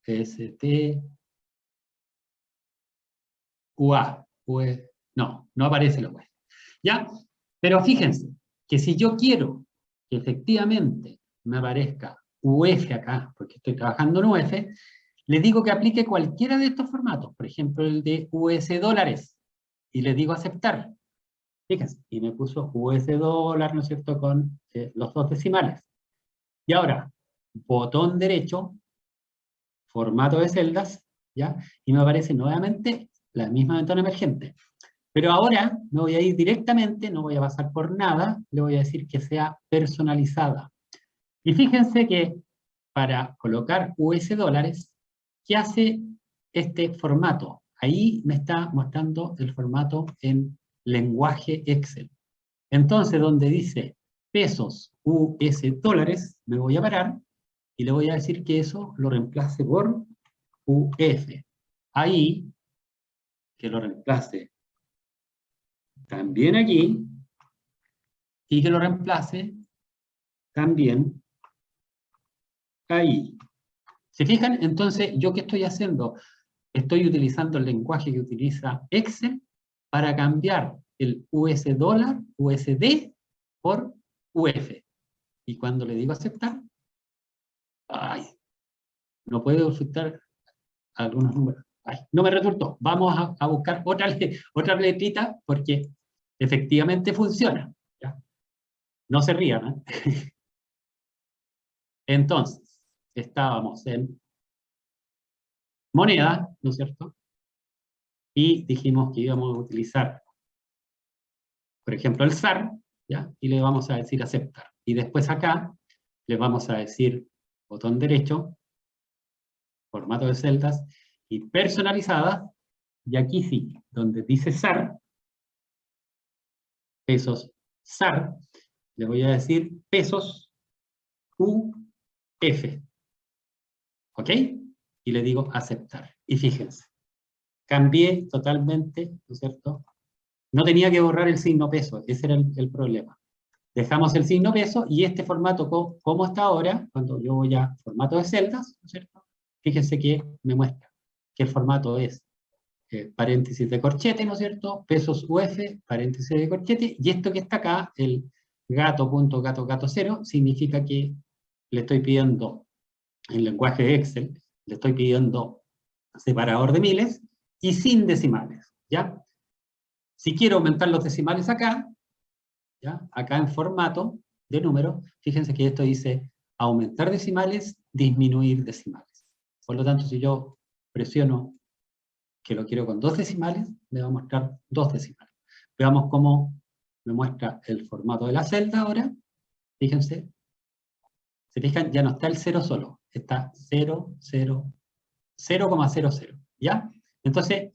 ST, UA, UE, no aparece la UF. ¿Ya? Pero fíjense, que si yo quiero que efectivamente me aparezca UF acá, porque estoy trabajando en UF, le digo que aplique cualquiera de estos formatos, por ejemplo el de US dólares, y le digo aceptar. Fíjense, y me puso US dólar, ¿no es cierto?, con los dos decimales. Y ahora, botón derecho, formato de celdas, ¿ya? Y me aparece nuevamente la misma ventana emergente. Pero ahora me voy a ir directamente, no voy a pasar por nada, le voy a decir que sea personalizada. Y fíjense que para colocar US dólares, ¿qué hace este formato? Ahí me está mostrando el formato en lenguaje Excel. Entonces, donde dice pesos US dólares, me voy a parar y le voy a decir que eso lo reemplace por UF. Ahí, que lo reemplace también aquí, y que lo reemplace también ahí. ¿Se fijan? Entonces, ¿yo qué estoy haciendo? Estoy utilizando el lenguaje que utiliza Excel para cambiar el US dólar, USD, por UF. Y cuando le digo aceptar, ¡ay! No puedo aceptar algunos números. ¡Ay! No me resultó. Vamos a buscar otra letrita porque efectivamente funciona. ¿Ya? No se rían, ¿eh? Entonces, estábamos en moneda, ¿no es cierto? Y dijimos que íbamos a utilizar, por ejemplo, el SAR, ¿ya? Y le vamos a decir aceptar. Y después acá le vamos a decir botón derecho, formato de celdas, y personalizada, y aquí sí, donde dice SAR, pesos SAR, le voy a decir pesos UF. ¿Ok? Y le digo aceptar. Y fíjense, cambié totalmente, ¿no es cierto? No tenía que borrar el signo peso, ese era el problema. Dejamos el signo peso y este formato, como está ahora, cuando yo voy a formato de celdas, ¿no es cierto? Fíjense que me muestra que el formato es paréntesis de corchete, ¿no es cierto? Pesos UF, paréntesis de corchete, y esto que está acá, el gato.gato0, significa que le estoy pidiendo, en lenguaje de Excel, le estoy pidiendo separador de miles y sin decimales, ¿ya? Si quiero aumentar los decimales acá, ¿ya? Acá en formato de número, fíjense que esto dice aumentar decimales, disminuir decimales. Por lo tanto, si yo presiono que lo quiero con 2 decimales, me va a mostrar 2 decimales. Veamos cómo me muestra el formato de la celda ahora. Fíjense. Se fijan, ya no está el 0 solo, está 0, 0, 0,00. ¿Ya? Entonces,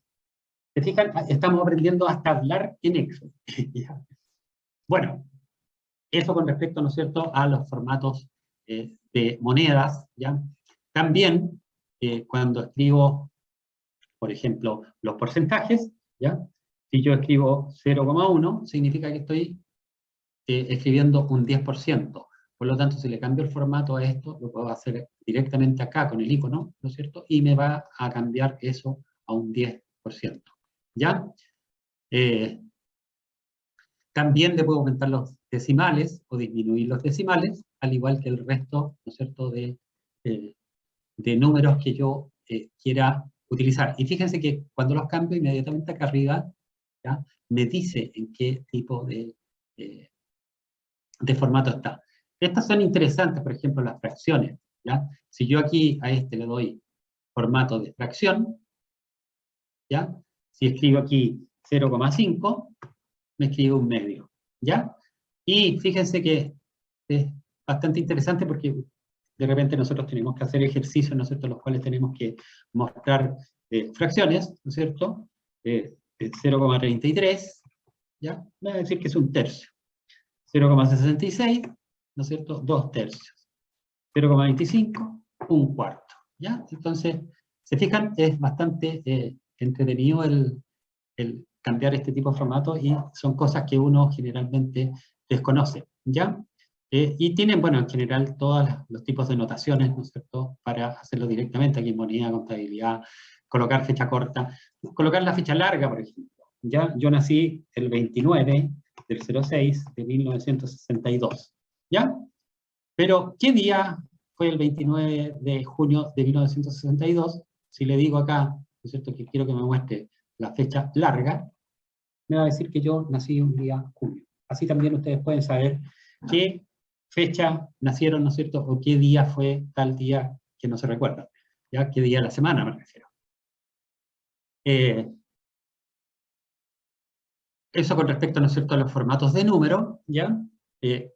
se fijan, estamos aprendiendo hasta hablar en Excel. ¿Ya? Bueno, eso con respecto, ¿no es cierto?, a los formatos de monedas, ¿ya? También, cuando escribo, por ejemplo, los porcentajes, ¿ya? Si yo escribo 0,1, significa que estoy escribiendo un 10%. Por lo tanto, si le cambio el formato a esto, lo puedo hacer directamente acá con el icono, ¿no es cierto? Y me va a cambiar eso a un 10%. ¿Ya? También le puedo aumentar los decimales o disminuir los decimales, al igual que el resto, ¿no es cierto?, de números que yo quiera utilizar. Y fíjense que cuando los cambio, inmediatamente acá arriba, ¿ya?, me dice en qué tipo de formato está. Estas son interesantes, por ejemplo, las fracciones, ¿ya? Si yo aquí a este le doy formato de fracción, ¿ya? Si escribo aquí 0,5, me escribe un medio, ¿ya? Y fíjense que es bastante interesante porque de repente nosotros tenemos que hacer ejercicios, ¿no es cierto?, los cuales tenemos que mostrar fracciones, ¿no es cierto? 0,33, ¿ya? Voy a decir que es un tercio. 0,66, ¿no es cierto?, 2 tercios. 0,25, un cuarto, ¿ya? Entonces, se fijan, es bastante entretenido el cambiar este tipo de formatos y son cosas que uno generalmente desconoce, ¿ya? Y tienen, bueno, en general todos los tipos de notaciones, ¿no es cierto?, para hacerlo directamente, aquí moneda, contabilidad, colocar fecha corta, colocar la fecha larga, por ejemplo, ¿ya? Yo nací el 29 del 06 de 1962, ¿ya? Pero, ¿qué día fue el 29 de junio de 1962? Si le digo acá, ¿no es cierto?, que quiero que me muestre la fecha larga, me va a decir que yo nací un día junio. Así también ustedes pueden saber qué fecha nacieron, ¿no es cierto?, o qué día fue tal día que no se recuerda, ¿ya? ¿Qué día de la semana me refiero? Eso con respecto, ¿no es cierto?, a los formatos de número, ¿ya?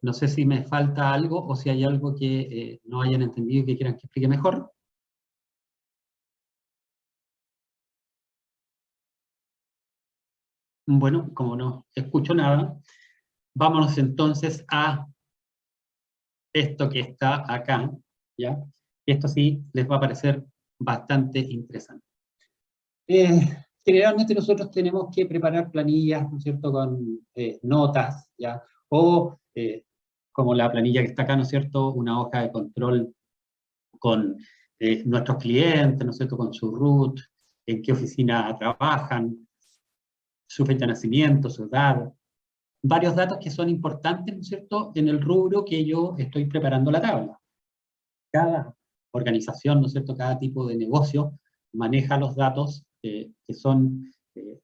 No sé si me falta algo o si hay algo que no hayan entendido y que quieran que explique mejor. Bueno, como no escucho nada, vámonos entonces a esto que está acá, ¿ya? Esto sí les va a parecer bastante interesante. Eh, Generalmente nosotros tenemos que preparar planillas, ¿no es cierto?, con notas, ¿ya? O, como la planilla que está acá, ¿no es cierto?, una hoja de control con nuestros clientes, ¿no es cierto?, con su root, en qué oficina trabajan, su fecha de nacimiento, su edad, varios datos que son importantes, ¿no es cierto?, en el rubro que yo estoy preparando la tabla. Cada organización, ¿no es cierto?, cada tipo de negocio maneja los datos que son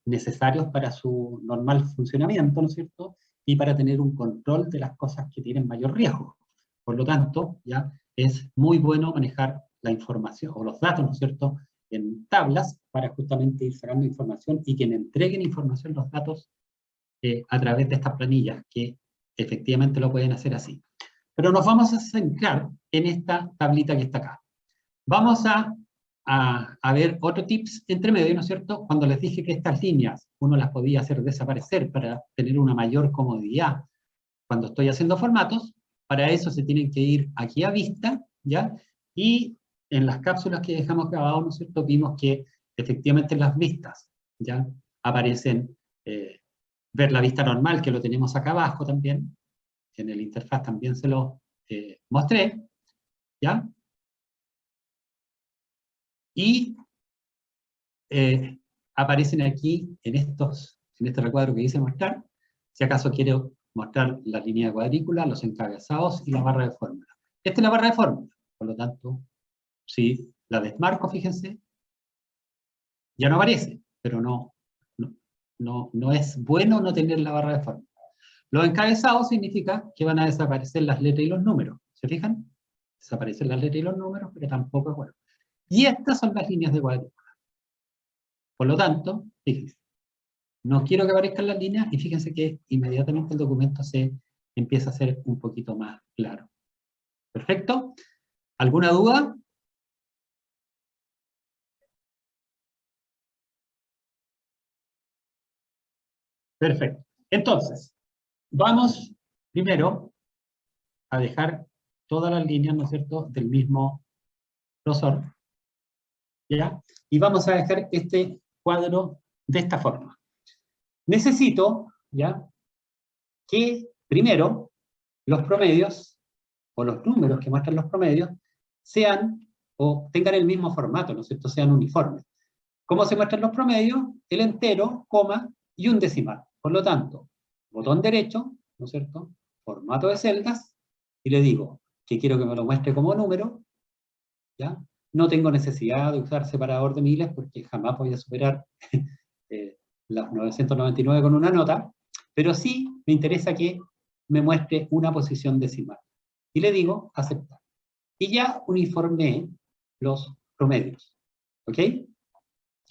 necesarios para su normal funcionamiento, ¿no es cierto?, y para tener un control de las cosas que tienen mayor riesgo. Por lo tanto, ya es muy bueno manejar la información o los datos, ¿no es cierto?, en tablas para justamente ir sacando información y que me entreguen información los datos a través de estas planillas, que efectivamente lo pueden hacer así. Pero nos vamos a centrar en esta tablita que está acá. Vamos a ver otro tips entre medio, ¿no es cierto? Cuando les dije que estas líneas uno las podía hacer desaparecer para tener una mayor comodidad cuando estoy haciendo formatos, para eso se tienen que ir aquí a vista, ¿ya? Y en las cápsulas que dejamos grabadas, ¿no es cierto?, vimos que efectivamente en las vistas, ¿ya?, aparecen, ver la vista normal, que lo tenemos acá abajo también, en el interfaz también se lo mostré, ¿ya? Y aparecen aquí en este recuadro que dice mostrar, si acaso quiero mostrar la línea de cuadrícula, los encabezados y la barra de fórmula. Esta es la barra de fórmula, por lo tanto, si la desmarco, fíjense, ya no aparece, pero no es bueno no tener la barra de fórmula. Los encabezados significa que van a desaparecer las letras y los números, ¿se fijan? Desaparecen las letras y los números, pero tampoco es bueno. Y estas son las líneas de cuadrícula. Por lo tanto, fíjense, no quiero que aparezcan las líneas y fíjense que inmediatamente el documento se empieza a hacer un poquito más claro. ¿Perfecto? ¿Alguna duda? Perfecto. Entonces, vamos primero a dejar todas las líneas, ¿no es cierto?, del mismo grosor, ¿ya? Y vamos a dejar este cuadro de esta forma. Necesito, ¿ya?, que primero los promedios, o los números que muestran los promedios, sean o tengan el mismo formato, ¿no es cierto?, sean uniformes. ¿Cómo se muestran los promedios? El entero, coma, y un decimal. Por lo tanto, botón derecho, ¿no es cierto?, formato de celdas, y le digo que quiero que me lo muestre como número, ¿ya? No tengo necesidad de usar separador de miles porque jamás voy a superar las 999 con una nota, pero sí me interesa que me muestre una posición decimal. Y le digo aceptar. Y ya uniformé los promedios. ¿Ok?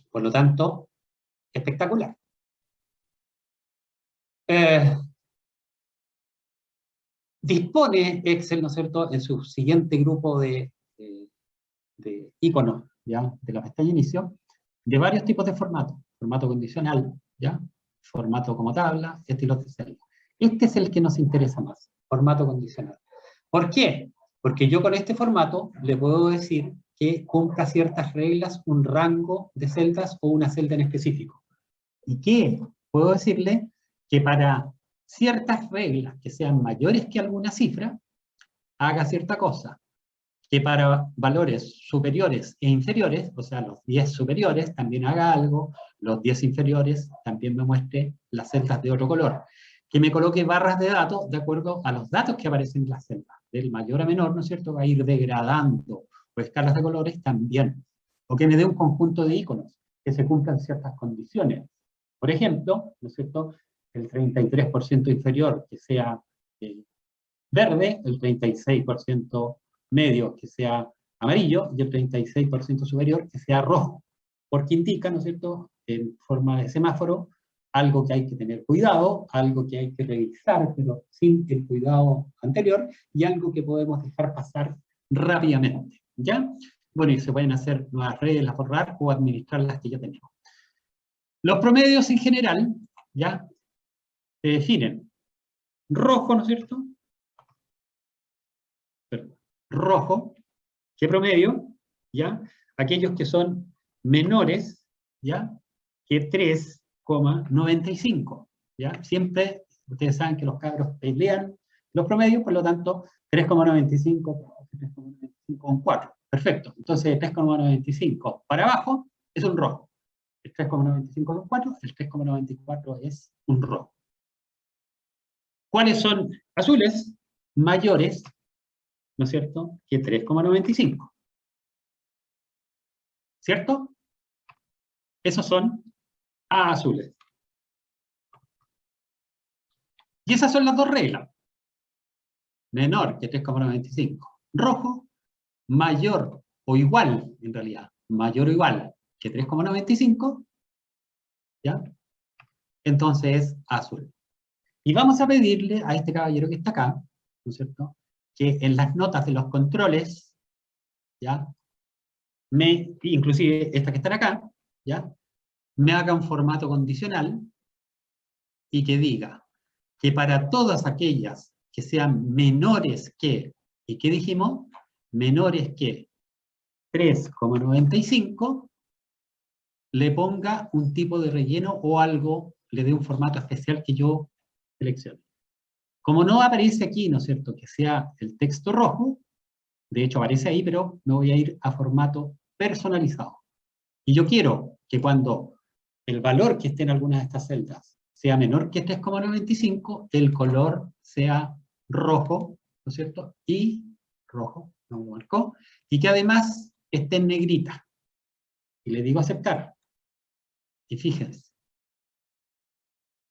Por lo tanto, espectacular. Dispone Excel, ¿no es cierto?, en su siguiente grupo de iconos, ¿ya?, de la pestaña inicio, de varios tipos de formatos. Formato condicional, ¿ya?, formato como tabla, estilos de celda. Este es el que nos interesa más, formato condicional. ¿Por qué? Porque yo con este formato le puedo decir que cumpla ciertas reglas, un rango de celdas o una celda en específico. ¿Y qué puedo decirle que para ciertas reglas que sean mayores que alguna cifra, haga cierta cosa. Que para valores superiores e inferiores, o sea, los 10 superiores, también haga algo, los 10 inferiores también me muestre las celdas de otro color. Que me coloque barras de datos de acuerdo a los datos que aparecen en las celdas. Del mayor a menor, ¿no es cierto?, va a ir degradando, o escalas de colores también. O que me dé un conjunto de iconos que se cumplan ciertas condiciones. Por ejemplo, ¿no es cierto?, el 33% inferior que sea verde, el 36% medio que sea amarillo y el 36% superior que sea rojo, porque indica, ¿no es cierto?, en forma de semáforo, algo que hay que tener cuidado, algo que hay que revisar, pero sin el cuidado anterior, y algo que podemos dejar pasar rápidamente, ¿ya? Bueno, y se pueden hacer nuevas reglas, borrar o administrar las que ya tenemos. Los promedios en general, ¿ya? Se definen rojo, ¿no es cierto?, rojo, ¿qué promedio? ¿Ya? Aquellos que son menores, ¿ya?, que 3,95, ¿ya? Siempre, ustedes saben que los cabros pelean los promedios, por lo tanto, 3,95, 3,95 con 4. Perfecto. Entonces, 3,95 para abajo es un rojo. El 3,95 con 4, el 3,94 es un rojo. ¿Cuáles son azules? Mayores, ¿no es cierto?, que 3,95. ¿Cierto? Esos son azules. Y esas son las dos reglas. Menor que 3,95. Rojo, mayor o igual, en realidad, mayor o igual que 3,95, ¿ya? Entonces es azul. Y vamos a pedirle a este caballero que está acá, ¿no es cierto?, que en las notas de los controles, ¿ya?, inclusive estas que están acá, ¿ya?, me haga un formato condicional y que diga que para todas aquellas que sean menores que, ¿y qué dijimos? Menores que 3,95, le ponga un tipo de relleno o algo, le dé un formato especial que yo seleccione. Como no aparece aquí, ¿no es cierto?, que sea el texto rojo, de hecho aparece ahí, pero me voy a ir a formato personalizado. Y yo quiero que cuando el valor que esté en algunas de estas celdas sea menor que 3,95, el color sea rojo, ¿no es cierto? Y rojo, no me marcó, y que además esté en negrita. Y le digo aceptar. Y fíjense,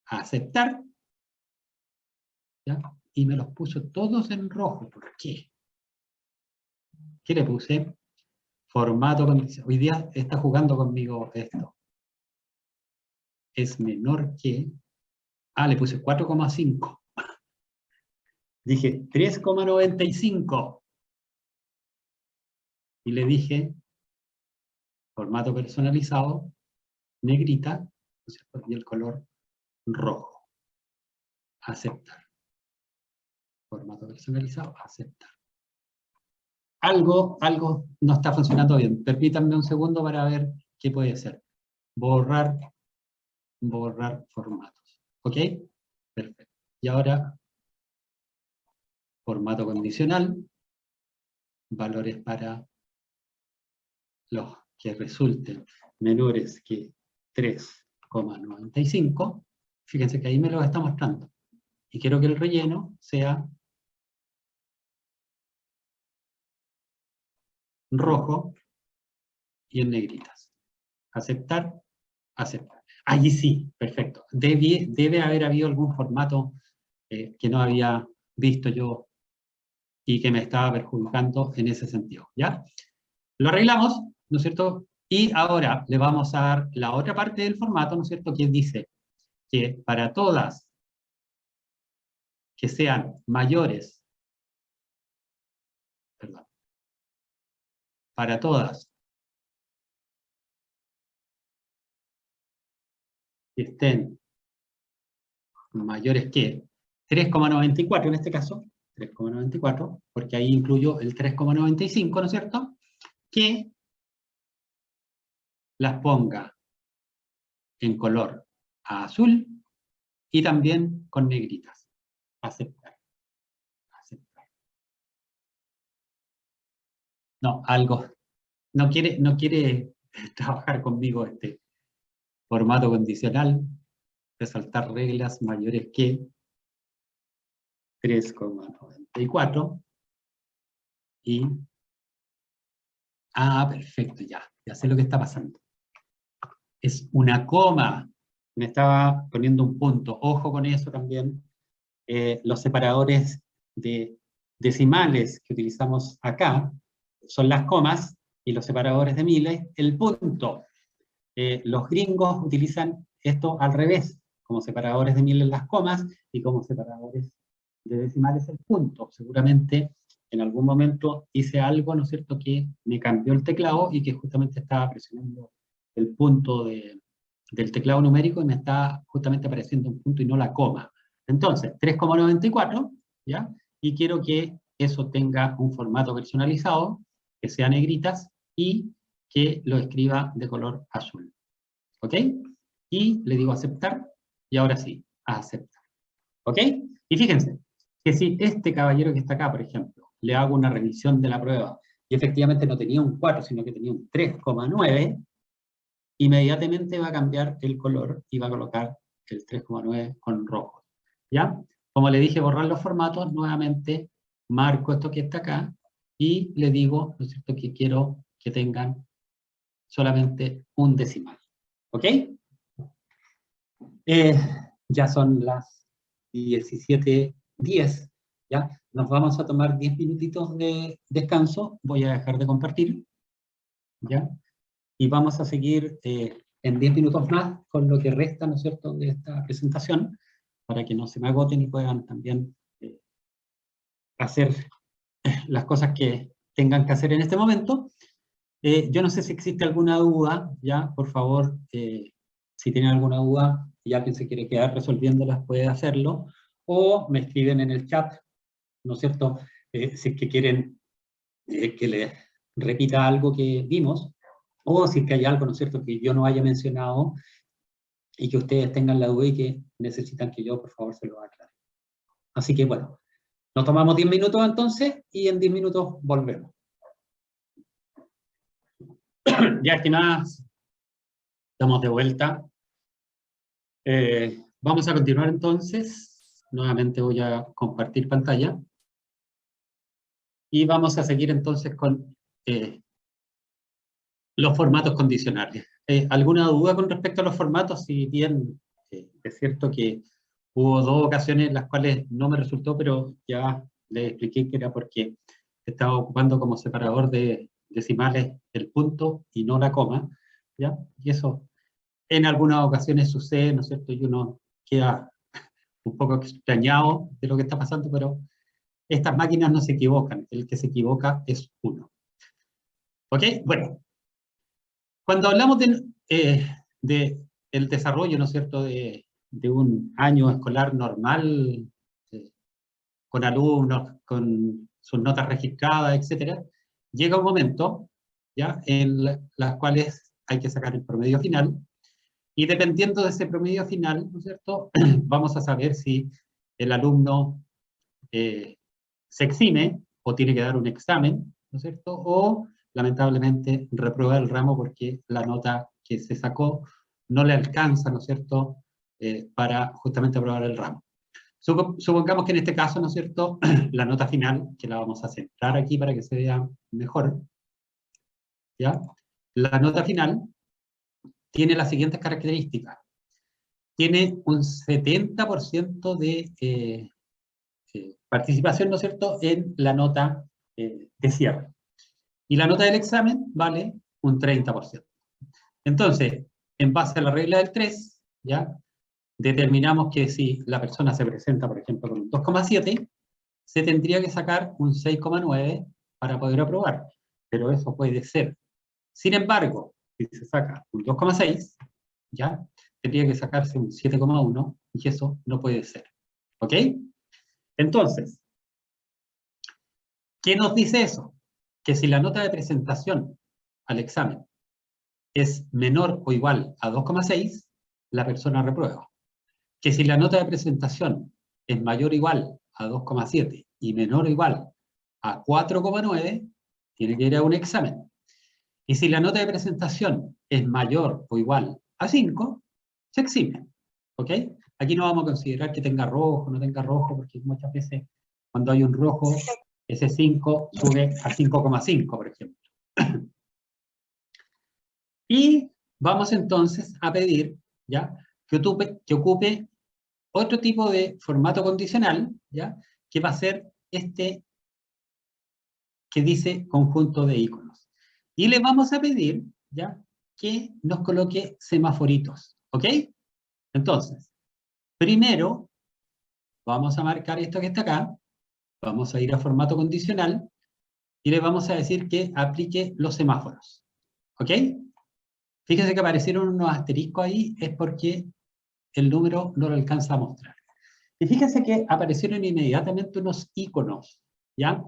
aceptar, ¿ya? Y me los puso todos en rojo. ¿Por qué? ¿Qué le puse? Formato condicional. Hoy día está jugando conmigo esto. Es menor que... le puse 4,5. Dije 3,95. Y le dije, formato personalizado, negrita, ¿no es cierto?, y el color rojo. Aceptar. Formato personalizado, aceptar. Algo no está funcionando bien. Permítanme un segundo para ver qué puede ser. Borrar formatos. ¿Ok? Perfecto. Y ahora, formato condicional, valores para los que resulten menores que 3,95. Fíjense que ahí me lo está mostrando. Y quiero que el relleno sea rojo y en negritas. Aceptar, aceptar. Allí sí, perfecto. Debe haber habido algún formato que no había visto yo y que me estaba perjudicando en ese sentido, ¿ya? Lo arreglamos, ¿no es cierto? Y ahora le vamos a dar la otra parte del formato, ¿no es cierto?, que dice que para todas que sean mayores, perdón, para todas que estén mayores que 3,94 en este caso, 3,94, porque ahí incluyo el 3,95, ¿no es cierto?, que las ponga en color a azul y también con negritas. Aceptar. Aceptar. No, algo. No quiere trabajar conmigo este formato condicional, resaltar reglas mayores que 3,94 y... perfecto, ya sé lo que está pasando. Es una coma, me estaba poniendo un punto, ojo con eso también. Los separadores de decimales que utilizamos acá son las comas, y los separadores de miles, el punto. Los gringos utilizan esto al revés, como separadores de miles las comas, y como separadores de decimales el punto. Seguramente en algún momento hice algo, ¿no es cierto?, que me cambió el teclado y que justamente estaba presionando el punto del teclado numérico y me está justamente apareciendo un punto y no la coma. Entonces, 3,94, ¿ya? Y quiero que eso tenga un formato personalizado, que sea negritas y que lo escriba de color azul. ¿Ok? Y le digo aceptar, y ahora sí, aceptar. ¿Ok? Y fíjense, que si este caballero que está acá, por ejemplo, le hago una revisión de la prueba, y efectivamente no tenía un 4, sino que tenía un 3,9, inmediatamente va a cambiar el color y va a colocar el 3,9 con rojo. ¿Ya? Como le dije, borrar los formatos, nuevamente marco esto que está acá y le digo, ¿no es cierto?, que quiero que tengan solamente un decimal. ¿Ok? Ya son las 17:10, ¿ya? Nos vamos a tomar 10 minutitos de descanso, voy a dejar de compartir, ¿ya? Y vamos a seguir en 10 minutos más con lo que resta, ¿no es cierto?, de esta presentación, para que no se me agoten y puedan también hacer las cosas que tengan que hacer en este momento. Yo no sé si existe alguna duda, ya, por favor, si tienen alguna duda y alguien se quiere quedar resolviéndolas, puede hacerlo, o me escriben en el chat, ¿no es cierto?, si es que quieren que les repita algo que vimos, o si es que hay algo, ¿no es cierto?, que yo no haya mencionado y que ustedes tengan la duda y que necesitan que yo, por favor, se lo aclare. Así que, bueno, nos tomamos 10 minutos entonces y en 10 minutos volvemos. Ya, estimadas, estamos de vuelta. Vamos a continuar entonces. Nuevamente voy a compartir pantalla. Y vamos a seguir entonces con los formatos condicionales. ¿Alguna duda con respecto a los formatos? Si bien es cierto que hubo 2 ocasiones en las cuales no me resultó, pero ya les expliqué que era porque estaba ocupando como separador de decimales el punto y no la coma, ¿ya? Y eso en algunas ocasiones sucede, ¿no es cierto? Y uno queda un poco extrañado de lo que está pasando, pero estas máquinas no se equivocan, el que se equivoca es uno. ¿Ok? Bueno, cuando hablamos de el desarrollo, ¿no es cierto?, de un año escolar normal, con alumnos, con sus notas registradas, etcétera, llega un momento, ¿ya?, en las cuales hay que sacar el promedio final, y dependiendo de ese promedio final, ¿no es cierto?, vamos a saber si el alumno se exime o tiene que dar un examen, ¿no es cierto?, o lamentablemente reprueba el ramo porque la nota que se sacó no le alcanza, ¿no es cierto?, para justamente aprobar el ramo. Supongamos que en este caso, ¿no es cierto?, la nota final, que la vamos a centrar aquí para que se vea mejor, ¿ya? La nota final tiene las siguientes características. Tiene un 70% de participación, ¿no es cierto?, en la nota de cierre. Y la nota del examen vale un 30%. Entonces, en base a la regla del 3, ¿ya?, determinamos que si la persona se presenta, por ejemplo, con un 2,7, se tendría que sacar un 6,9 para poder aprobar. Pero eso puede ser. Sin embargo, si se saca un 2,6, ¿ya?, tendría que sacarse un 7,1 y eso no puede ser. ¿Ok? Entonces, ¿qué nos dice eso? Que si la nota de presentación al examen es menor o igual a 2,6, la persona reprueba. Que si la nota de presentación es mayor o igual a 2,7 y menor o igual a 4,9, tiene que ir a un examen. Y si la nota de presentación es mayor o igual a 5, se exime. ¿Ok? Aquí no vamos a considerar que tenga rojo, no tenga rojo, porque muchas veces cuando hay un rojo, ese 5 sube a 5,5, por ejemplo. Y vamos entonces a pedir, ¿ya?, que ocupe otro tipo de formato condicional, ¿ya?, que va a ser este que dice conjunto de iconos. Y le vamos a pedir, ¿ya?, que nos coloque semaforitos. ¿Ok? Entonces, primero vamos a marcar esto que está acá, vamos a ir a formato condicional y le vamos a decir que aplique los semáforos. ¿Ok? Fíjense que aparecieron unos asteriscos ahí, es porque el número no lo alcanza a mostrar. Y fíjense que aparecieron inmediatamente unos iconos, ¿ya?,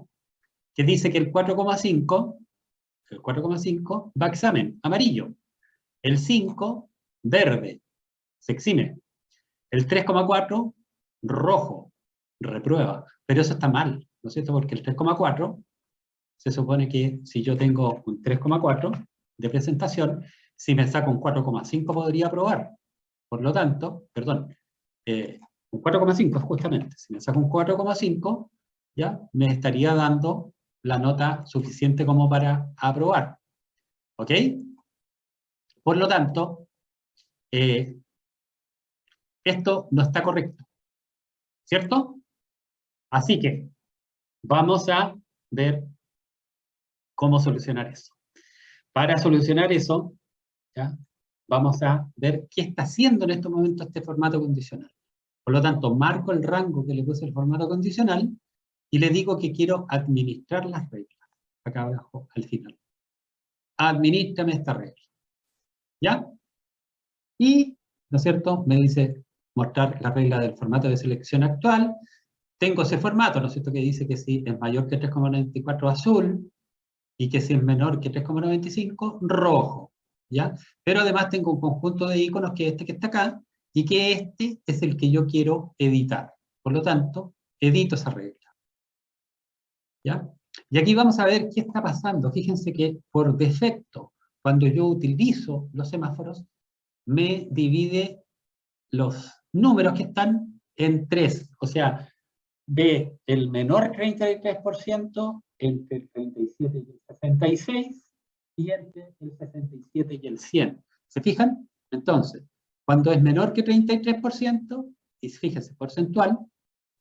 que dice que el 4,5 va a examen, amarillo. El 5, verde, se exime. El 3,4, rojo, reprueba. Pero eso está mal, ¿no es cierto? Porque el 3,4, se supone que si yo tengo un 3,4 de presentación, si me saco un 4,5 podría aprobar. Por lo tanto, perdón, un 4,5 justamente, si me saco un 4,5, ya me estaría dando la nota suficiente como para aprobar. ¿Ok? Por lo tanto, esto no está correcto, ¿cierto? Así que vamos a ver cómo solucionar eso. Para solucionar eso, ¿ya?, vamos a ver qué está haciendo en estos momentos este formato condicional. Por lo tanto, marco el rango que le puse el formato condicional y le digo que quiero administrar las reglas. Acá abajo, al final. Adminístrame esta regla. ¿Ya? Y, ¿no es cierto?, me dice mostrar la regla del formato de selección actual. Tengo ese formato, ¿no es cierto?, que dice que si es mayor que 3,94 azul y que si es menor que 3,95 rojo. ¿Ya? Pero además tengo un conjunto de iconos que es este que está acá y que este es el que yo quiero editar. Por lo tanto, edito esa regla. ¿Ya? Y aquí vamos a ver qué está pasando. Fíjense que por defecto, cuando yo utilizo los semáforos, me divide los números que están en 3. O sea, de el menor 33% entre el 37 y el 66 y entre el 67 y el 100. ¿Se fijan? Entonces, cuando es menor que 33%, y fíjense, porcentual,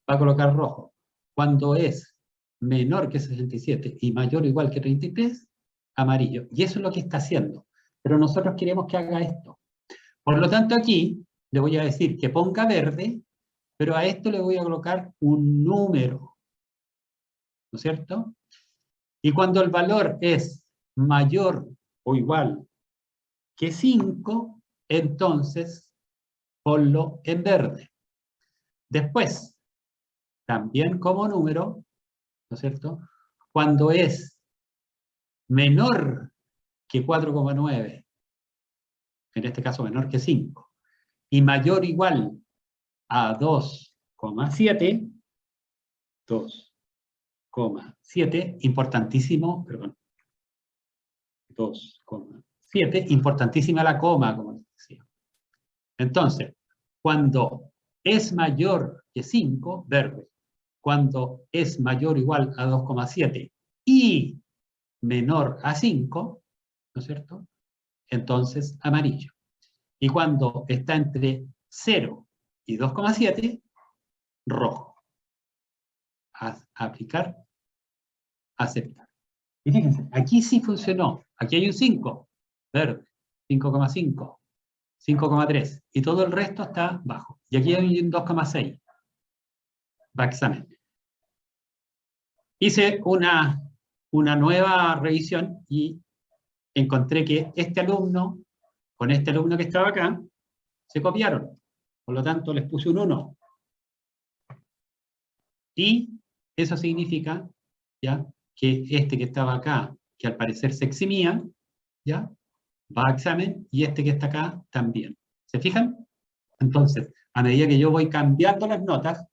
va a colocar rojo. Cuando es menor que 67 y mayor o igual que 33, amarillo. Y eso es lo que está haciendo. Pero nosotros queremos que haga esto. Por lo tanto, aquí le voy a decir que ponga verde, pero a esto le voy a colocar un número. ¿No es cierto? Y cuando el valor es mayor o igual que 5, entonces ponlo en verde. Después, también como número, ¿no es cierto?, cuando es menor que 4,9, en este caso menor que 5, y mayor o igual a 2,7, 2,7, importantísimo, perdón, 2,7, importantísima la coma, como les decía. Entonces, cuando es mayor que 5, verde. Cuando es mayor o igual a 2,7 y menor a 5, ¿no es cierto?, entonces amarillo. Y cuando está entre 0 y 2,7, rojo. Aplicar, aceptar. Y fíjense, aquí sí funcionó. Aquí hay un 5, verde, 5,5, 5,3, y todo el resto está bajo. Y aquí hay un 2,6. Va a examen. Hice una nueva revisión y encontré que este alumno, con este alumno que estaba acá, se copiaron. Por lo tanto, les puse un 1. Y eso significa, ¿ya?, que este que estaba acá, que al parecer se eximía, ¿ya?, va a examen, y este que está acá también. ¿Se fijan? Entonces, a medida que yo voy cambiando las notas,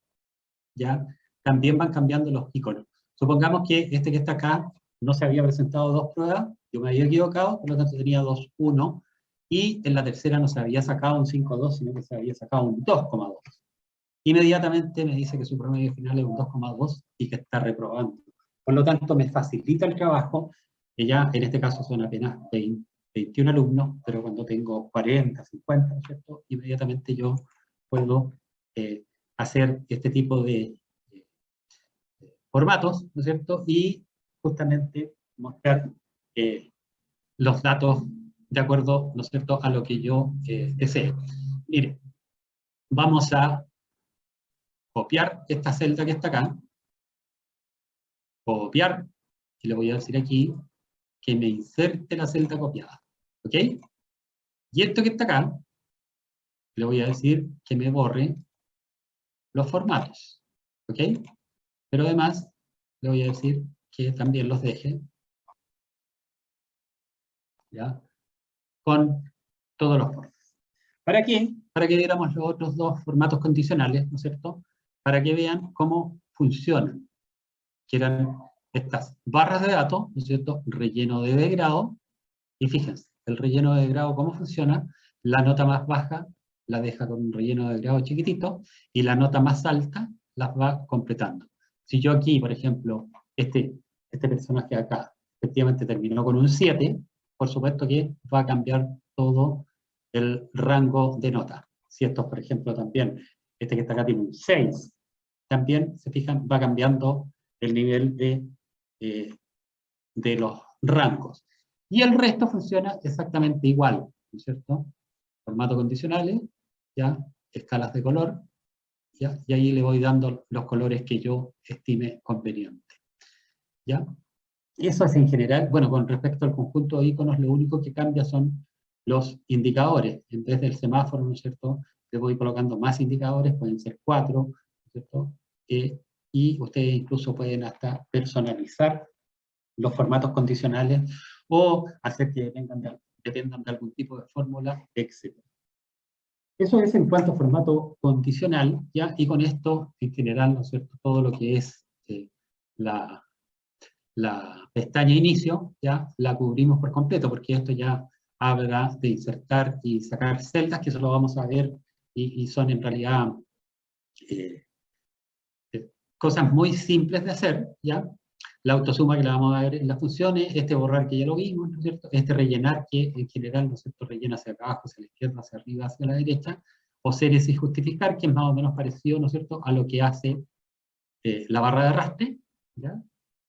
ya, también van cambiando los iconos. Supongamos que este que está acá no se había presentado 2 pruebas, yo me había equivocado, por lo tanto tenía 2,1, y en la tercera no se había sacado un 5,2, sino que se había sacado un 2,2. Inmediatamente me dice que su promedio final es un 2,2 y que está reprobando. Por lo tanto, me facilita el trabajo, que ya en este caso son apenas 21 alumnos, pero cuando tengo 40, 50, ¿no es cierto? Inmediatamente yo puedo hacer este tipo de formatos, ¿no es cierto? Y justamente mostrar los datos de acuerdo, ¿no es cierto?, a lo que yo desee. Mire, vamos a copiar esta celda que está acá, copiar, y le voy a decir aquí que me inserte la celda copiada, ¿ok? Y esto que está acá, le voy a decir que me borre los formatos, ¿ok? Pero además, le voy a decir que también los deje, ¿ya?, con todos los formatos. ¿Para qué? Para que viéramos los otros 2 formatos condicionales, ¿no es cierto? Para que vean cómo funcionan, que eran estas barras de datos, ¿no es cierto?, relleno de grado, y fíjense, el relleno de grado, ¿cómo funciona? La nota más baja la deja con un relleno de grado chiquitito, y la nota más alta las va completando. Si yo aquí, por ejemplo, este personaje acá, efectivamente terminó con un 7, por supuesto que va a cambiar todo el rango de nota. Si esto, por ejemplo, también, este que está acá tiene un 6, también, se fijan, va cambiando el nivel de los rangos. Y el resto funciona exactamente igual, ¿no es cierto? Formatos condicionales, ya, escalas de color, ya, y ahí le voy dando los colores que yo estime conveniente. ¿Ya? Eso es en general, bueno, con respecto al conjunto de iconos, lo único que cambia son los indicadores. En vez del semáforo, ¿no es cierto?, le voy colocando más indicadores, pueden ser 4, ¿no es cierto? Y ustedes incluso pueden hasta personalizar los formatos condicionales o hacer que dependan de algún tipo de fórmula, etc. Eso es en cuanto a formato condicional, ¿ya? Y con esto, en general, ¿no es cierto?, todo lo que es la pestaña inicio, ya la cubrimos por completo, porque esto ya habla de insertar y sacar celdas, que eso lo vamos a ver, y son en realidad cosas muy simples de hacer, ¿ya? La autosuma que la vamos a ver en las funciones, este borrar que ya lo vimos, ¿no es cierto?, este rellenar que en general, ¿no es cierto?, rellena hacia abajo, hacia la izquierda, hacia arriba, hacia la derecha, o series y justificar, que es más o menos parecido, ¿no es cierto?, a lo que hace la barra de arrastre, ¿ya?,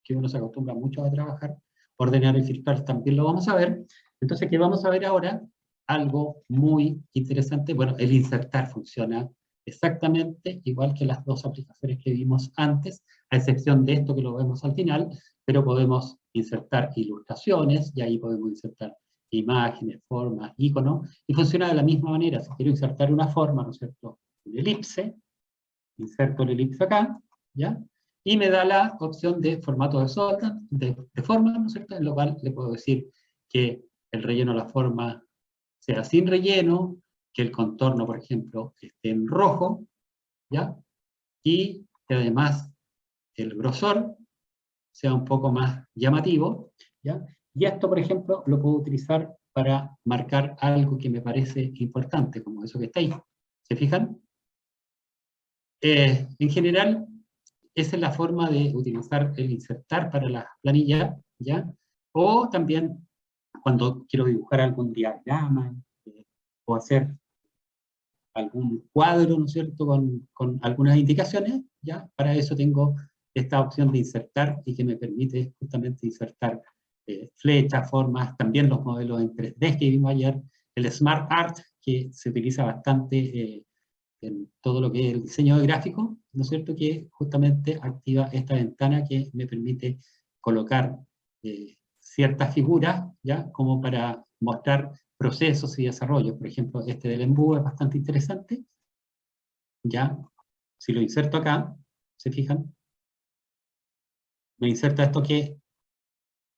que uno se acostumbra mucho a trabajar. Ordenar y filtrar también lo vamos a ver. Entonces, ¿qué vamos a ver ahora? Algo muy interesante. Bueno, el insertar funciona exactamente igual que las 2 aplicaciones que vimos antes, a excepción de esto que lo vemos al final, pero podemos insertar ilustraciones, y ahí podemos insertar imágenes, formas, iconos, y funciona de la misma manera. Si quiero insertar una forma, ¿no es cierto?, un elipse, inserto el elipse acá, ¿ya? Y me da la opción de formato de forma, ¿no es cierto?, en lo cual le puedo decir que el relleno de la forma sea sin relleno, que el contorno, por ejemplo, esté en rojo, ¿ya? Y que además el grosor sea un poco más llamativo, ¿ya? Y esto, por ejemplo, lo puedo utilizar para marcar algo que me parece importante, como eso que está ahí. ¿Se fijan? En general, esa es la forma de utilizar el insertar para la planilla, ¿ya? O también cuando quiero dibujar algún diagrama o hacer algún cuadro, ¿no es cierto?, con algunas indicaciones, ¿ya? Para eso tengo esta opción de insertar y que me permite justamente insertar flechas, formas, también los modelos en 3D que vimos ayer, el Smart Art, que se utiliza bastante en todo lo que es el diseño de gráficos, ¿no es cierto?, que justamente activa esta ventana que me permite colocar ciertas figuras, ¿ya?, como para mostrar procesos y desarrollos. Por ejemplo, este del embudo es bastante interesante, ¿ya? Si lo inserto acá, ¿se fijan? Me inserta esto que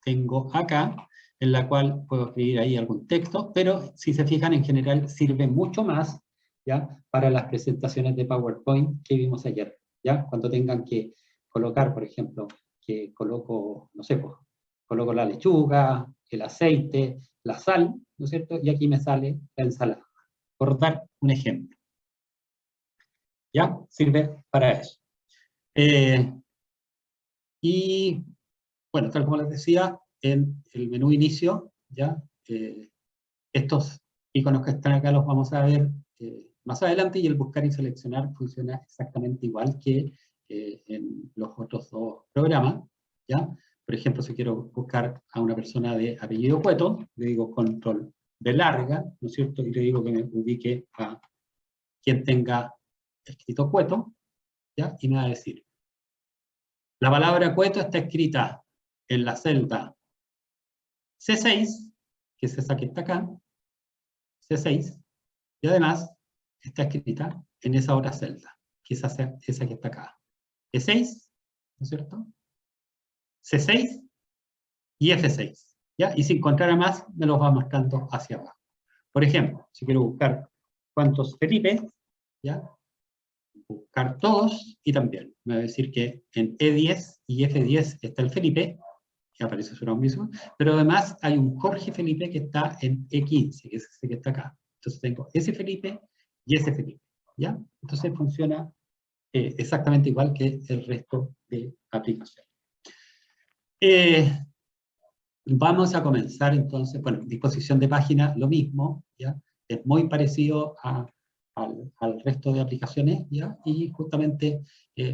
tengo acá, en la cual puedo escribir ahí algún texto, pero si se fijan, en general sirve mucho más ¿ya? Para las presentaciones de PowerPoint que vimos ayer, ¿ya? Cuando tengan que colocar, por ejemplo, que coloco, no sé, pues, coloco la lechuga, el aceite, la sal, ¿no es cierto? Y aquí me sale la ensalada, por dar un ejemplo. ¿Ya? Sirve para eso. Y, bueno, tal como les decía, en el menú inicio, ¿ya? Estos iconos que están acá los vamos a ver más adelante, y el buscar y seleccionar funciona exactamente igual que en los otros dos programas, ¿ya? Por ejemplo, si quiero buscar a una persona de apellido Cueto, le digo control de larga, ¿no es cierto? Y le digo que me ubique a quien tenga escrito Cueto, ¿ya? Y me va a decir, la palabra Cueto está escrita en la celda C6, que es esa que está acá, C6, y además está escrita en esa otra celda, que es esa que está acá. E6, ¿no es cierto? C6 y F6, ¿ya? Y si encontrara más, me los va marcando hacia abajo. Por ejemplo, si quiero buscar cuántos Felipe, ¿ya? Buscar todos, y también me va a decir que en E10 y F10 está el Felipe, que aparece su nombre mismo, pero además hay un Jorge Felipe que está en E15, que es ese que está acá. Entonces tengo ese Felipe y ese Felipe, ¿ya? Entonces funciona exactamente igual que el resto de aplicaciones. Vamos a comenzar entonces, bueno, disposición de página, lo mismo, ¿ya? Es muy parecido al resto de aplicaciones, ¿ya? Y justamente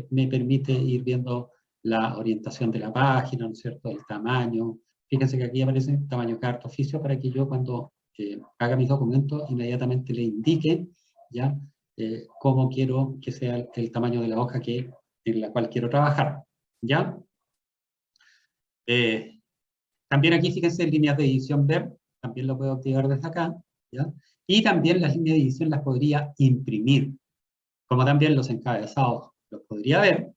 me permite ir viendo la orientación de la página, ¿no es cierto?, el tamaño. Fíjense que aquí aparece el tamaño carta oficio para que yo cuando haga mis documentos inmediatamente le indique, ¿ya? Cómo quiero que sea el tamaño de la hoja en la cual quiero trabajar, ¿ya? También aquí, fíjense, líneas de edición ver, también lo puedo activar desde acá, ¿ya? Y también las líneas de edición las podría imprimir, como también los encabezados los podría ver,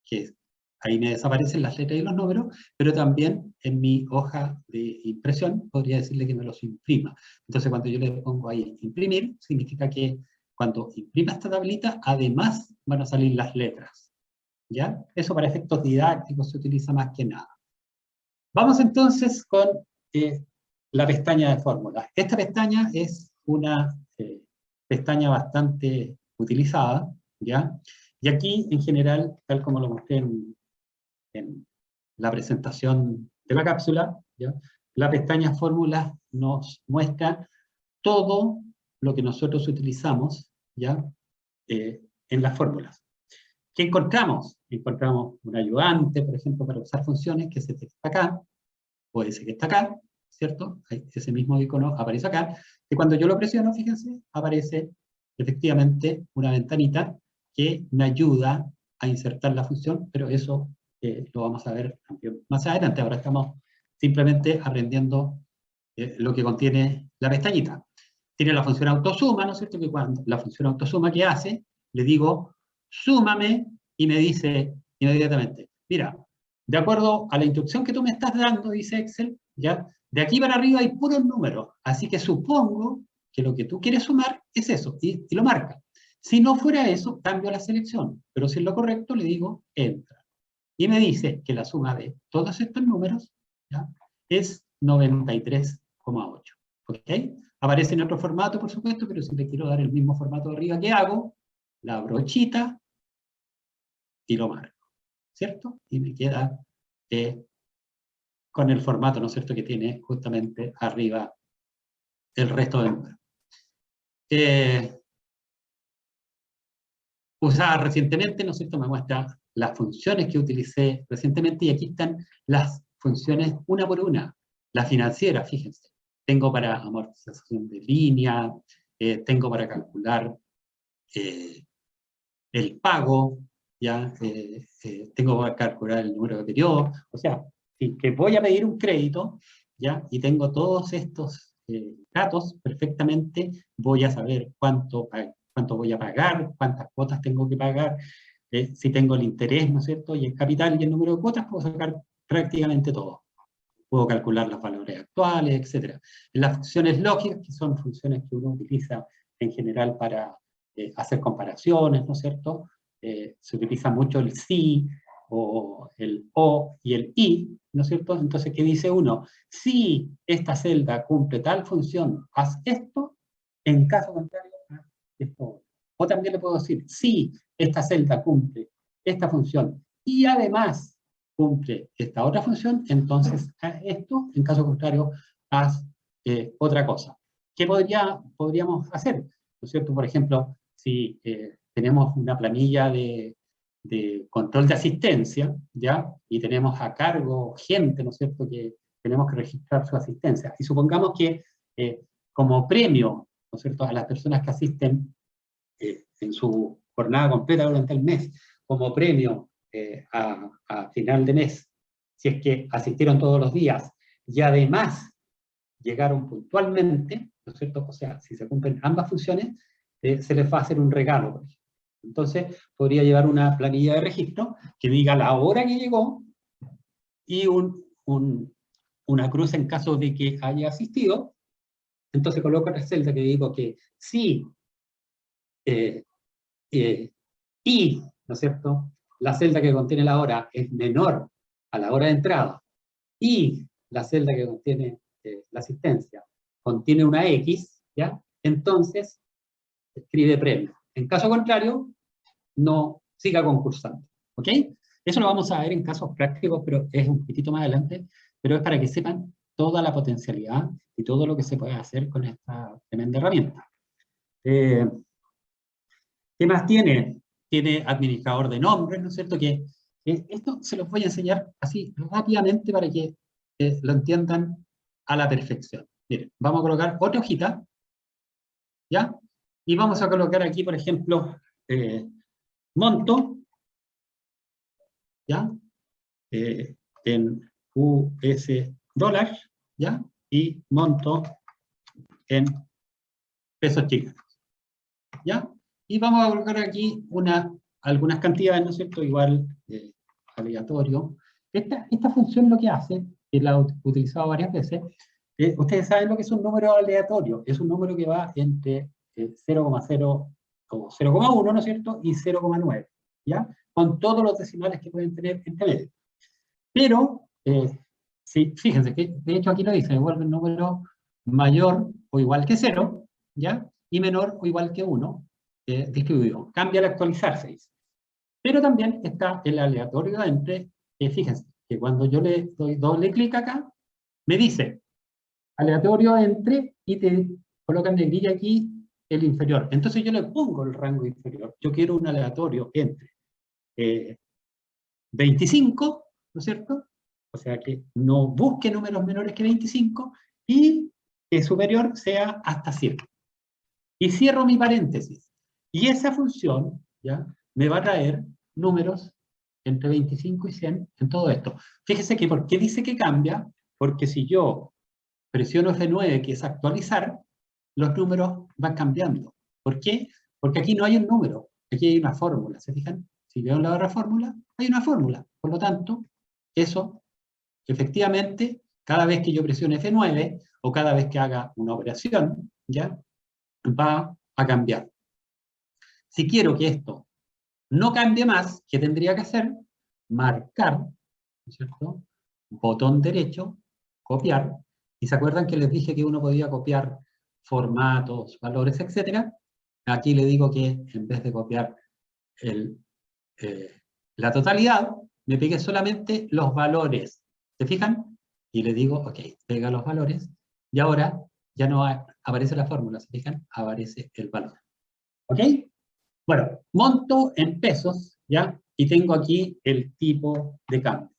que ahí me desaparecen las letras y los números, pero también en mi hoja de impresión podría decirle que me los imprima. Entonces, cuando yo le pongo ahí imprimir, significa que cuando imprima esta tablita, además van a salir las letras, ¿ya? Eso para efectos didácticos se utiliza más que nada. Vamos entonces con la pestaña de fórmulas. Esta pestaña es una pestaña bastante utilizada, ¿ya? Y aquí, en general, tal como lo mostré en la presentación de la cápsula, ¿ya? La pestaña fórmulas nos muestra todo lo que nosotros utilizamos, ¿ya? En las fórmulas. ¿Qué encontramos? Encontramos un ayudante, por ejemplo, para usar funciones, que es este que está acá, o ese que está acá, ¿cierto? Ese mismo icono aparece acá, y cuando yo lo presiono, fíjense, aparece efectivamente una ventanita que me ayuda a insertar la función, pero eso lo vamos a ver también más adelante. Ahora estamos simplemente aprendiendo lo que contiene la pestañita. Tiene la función autosuma, ¿no es cierto? Que cuando la función autosuma que hace, le digo, súmame, y me dice inmediatamente, mira, de acuerdo a la instrucción que tú me estás dando, dice Excel, ¿ya? De aquí para arriba hay puros números, así que supongo que lo que tú quieres sumar es eso, y lo marca. Si no fuera eso, cambio la selección, pero si es lo correcto, le digo entra. Y me dice que la suma de todos estos números, ¿ya? Es 93,8. ¿Ok? Aparece en otro formato, por supuesto, pero si le quiero dar el mismo formato de arriba que hago, la brochita y lo marco, ¿cierto? Y me queda con el formato, ¿no es cierto?, que tiene justamente arriba el resto del número. Usada recientemente, ¿no es cierto?, me muestra las funciones que utilicé recientemente, y aquí están las funciones una por una. La financiera, fíjense, tengo para amortización de línea, tengo para calcular el pago, ¿ya? Tengo para calcular el número de periodo, o sea, si que voy a pedir un crédito, ¿ya? Y tengo todos estos datos perfectamente, voy a saber cuánto voy a pagar, cuántas cuotas tengo que pagar, si tengo el interés, ¿no es cierto?, y el capital y el número de cuotas, puedo sacar prácticamente todo. Puedo calcular los valores actuales, etc. En las funciones lógicas, que son funciones que uno utiliza en general para hacer comparaciones, ¿no es cierto? Se utiliza mucho el si, o el o y el y, ¿no es cierto? Entonces, ¿qué dice uno? Si esta celda cumple tal función, haz esto, en caso contrario, haz esto. O también le puedo decir, si esta celda cumple esta función y además cumple esta otra función, entonces haz esto, en caso contrario, haz otra cosa. ¿Qué podríamos hacer? ¿No es cierto? Por ejemplo, si tenemos una planilla de control de asistencia, ¿ya? Y tenemos a cargo gente, ¿no es cierto?, que tenemos que registrar su asistencia. Y supongamos que como premio, ¿no es cierto?, a las personas que asisten en su jornada completa durante el mes, como premio a final de mes, si es que asistieron todos los días, y además llegaron puntualmente, ¿no es cierto?, o sea, si se cumplen ambas funciones, se les va a hacer un regalo, por ejemplo. Entonces, podría llevar una planilla de registro que diga la hora que llegó y una cruz en caso de que haya asistido. Entonces, coloco la celda que digo que sí y, ¿no es cierto?, la celda que contiene la hora es menor a la hora de entrada y la celda que contiene la asistencia contiene una X, ¿ya? Entonces, escribe premio. En caso contrario, no siga concursando. ¿Ok? Eso lo vamos a ver en casos prácticos, pero es un poquitito más adelante, pero es para que sepan toda la potencialidad y todo lo que se puede hacer con esta tremenda herramienta. ¿Qué más tiene? Tiene administrador de nombres, ¿no es cierto? Que esto se los voy a enseñar así rápidamente para que lo entiendan a la perfección. Miren, vamos a colocar otra hojita, ¿ya? Y vamos a colocar aquí, por ejemplo, monto, ¿ya? En US dólares, ¿ya? Y monto en pesos chilenos, ¿ya? Y vamos a colocar aquí algunas cantidades, ¿no es cierto? Igual aleatorio. Esta función lo que hace, que la he utilizado varias veces, ustedes saben lo que es un número aleatorio. Es un número que va entre 0,0 o 0,1, ¿no es cierto? Y 0,9, ¿ya? Con todos los decimales que pueden tener entre medio. Pero, sí, fíjense que de hecho aquí lo dice, devuelve un número mayor o igual que 0, ¿ya? Y menor o igual que 1, distribuido. Cambia al actualizarse, dice. Pero también está el aleatorio entre, fíjense, que cuando yo le doy doble clic acá, me dice aleatorio entre y te coloca en negrilla aquí el inferior. Entonces yo le pongo el rango inferior. Yo quiero un aleatorio entre 25, ¿no es cierto? O sea que no busque números menores que 25 y que superior sea hasta 100. Y cierro mi paréntesis. Y esa función, ¿ya?, me va a traer números entre 25 y 100 en todo esto. Fíjese que, ¿por qué dice que cambia? Porque si yo presiono F9, que es actualizar, los números van cambiando. ¿Por qué? Porque aquí no hay un número, aquí hay una fórmula, ¿se fijan? Si veo en la barra fórmula, hay una fórmula. Por lo tanto, eso, efectivamente, cada vez que yo presione F9, o cada vez que haga una operación, ¿ya?, va a cambiar. Si quiero que esto no cambie más, ¿qué tendría que hacer? Marcar, ¿no es cierto?, botón derecho, copiar, y se acuerdan que les dije que uno podía copiar formatos, valores, etcétera. Aquí le digo que en vez de copiar la totalidad, me pegué solamente los valores. ¿Se fijan? Y le digo, ok, pega los valores, y ahora ya no aparece la fórmula, ¿se fijan? Aparece el valor. ¿Ok? Bueno, monto en pesos, ¿ya? Y tengo aquí el tipo de cambio.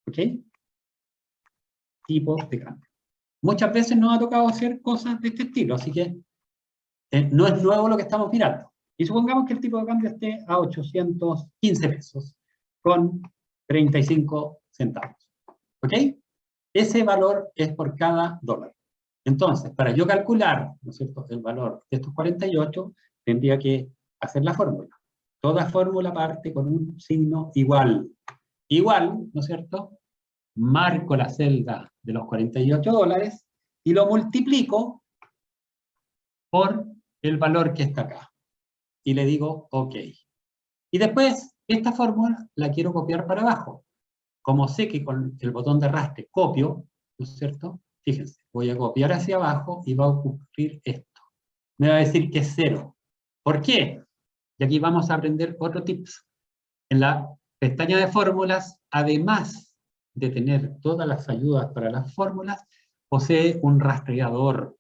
¿Ok? Tipo de cambio. Muchas veces nos ha tocado hacer cosas de este estilo, así que no es nuevo lo que estamos mirando. Y supongamos que el tipo de cambio esté a 815 pesos con 35 centavos. ¿Ok? Ese valor es por cada dólar. Entonces, para yo calcular, ¿no es cierto?, el valor de estos 48, tendría que hacer la fórmula. Toda fórmula parte con un signo igual. Igual, ¿no es cierto? Marco la celda de los 48 dólares y lo multiplico por el valor que está acá. y le digo OK. Y después, esta fórmula la quiero copiar para abajo. Como sé que con el botón de arrastre copio, ¿no es cierto? Fíjense, voy a copiar hacia abajo y va a ocurrir esto. Me va a decir que es 0. ¿Por qué? Y aquí vamos a aprender otro tips. En la pestaña de fórmulas, además de tener todas las ayudas para las fórmulas, posee un rastreador.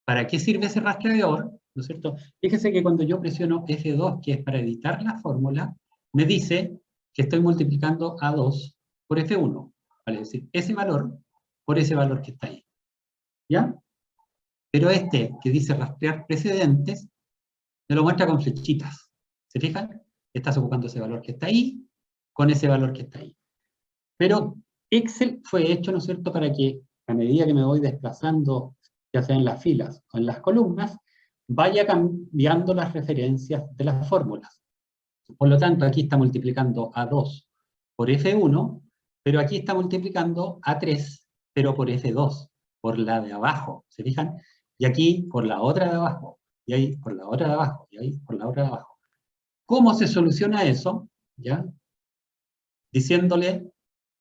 ¿Para qué sirve ese rastreador? ¿No es cierto? Fíjese que cuando yo presiono F2, que es para editar la fórmula, me dice que estoy multiplicando A2 por F1. Vale, es decir, ese valor por ese valor que está ahí. ¿Ya? Pero este que dice rastrear precedentes, me lo muestra con flechitas. ¿Se fijan? Estás ocupando ese valor que está ahí con ese valor que está ahí. Pero Excel fue hecho, ¿no es cierto?, para que a medida que me voy desplazando, ya sea en las filas o en las columnas, vaya cambiando las referencias de las fórmulas. Por lo tanto, aquí está multiplicando A2 por F1, pero aquí está multiplicando A3, pero por F2, por la de abajo, ¿se fijan? Y aquí por la otra de abajo, y ahí por la otra de abajo, y ahí por la otra de abajo. ¿Cómo se soluciona eso? ¿Ya? Diciéndole,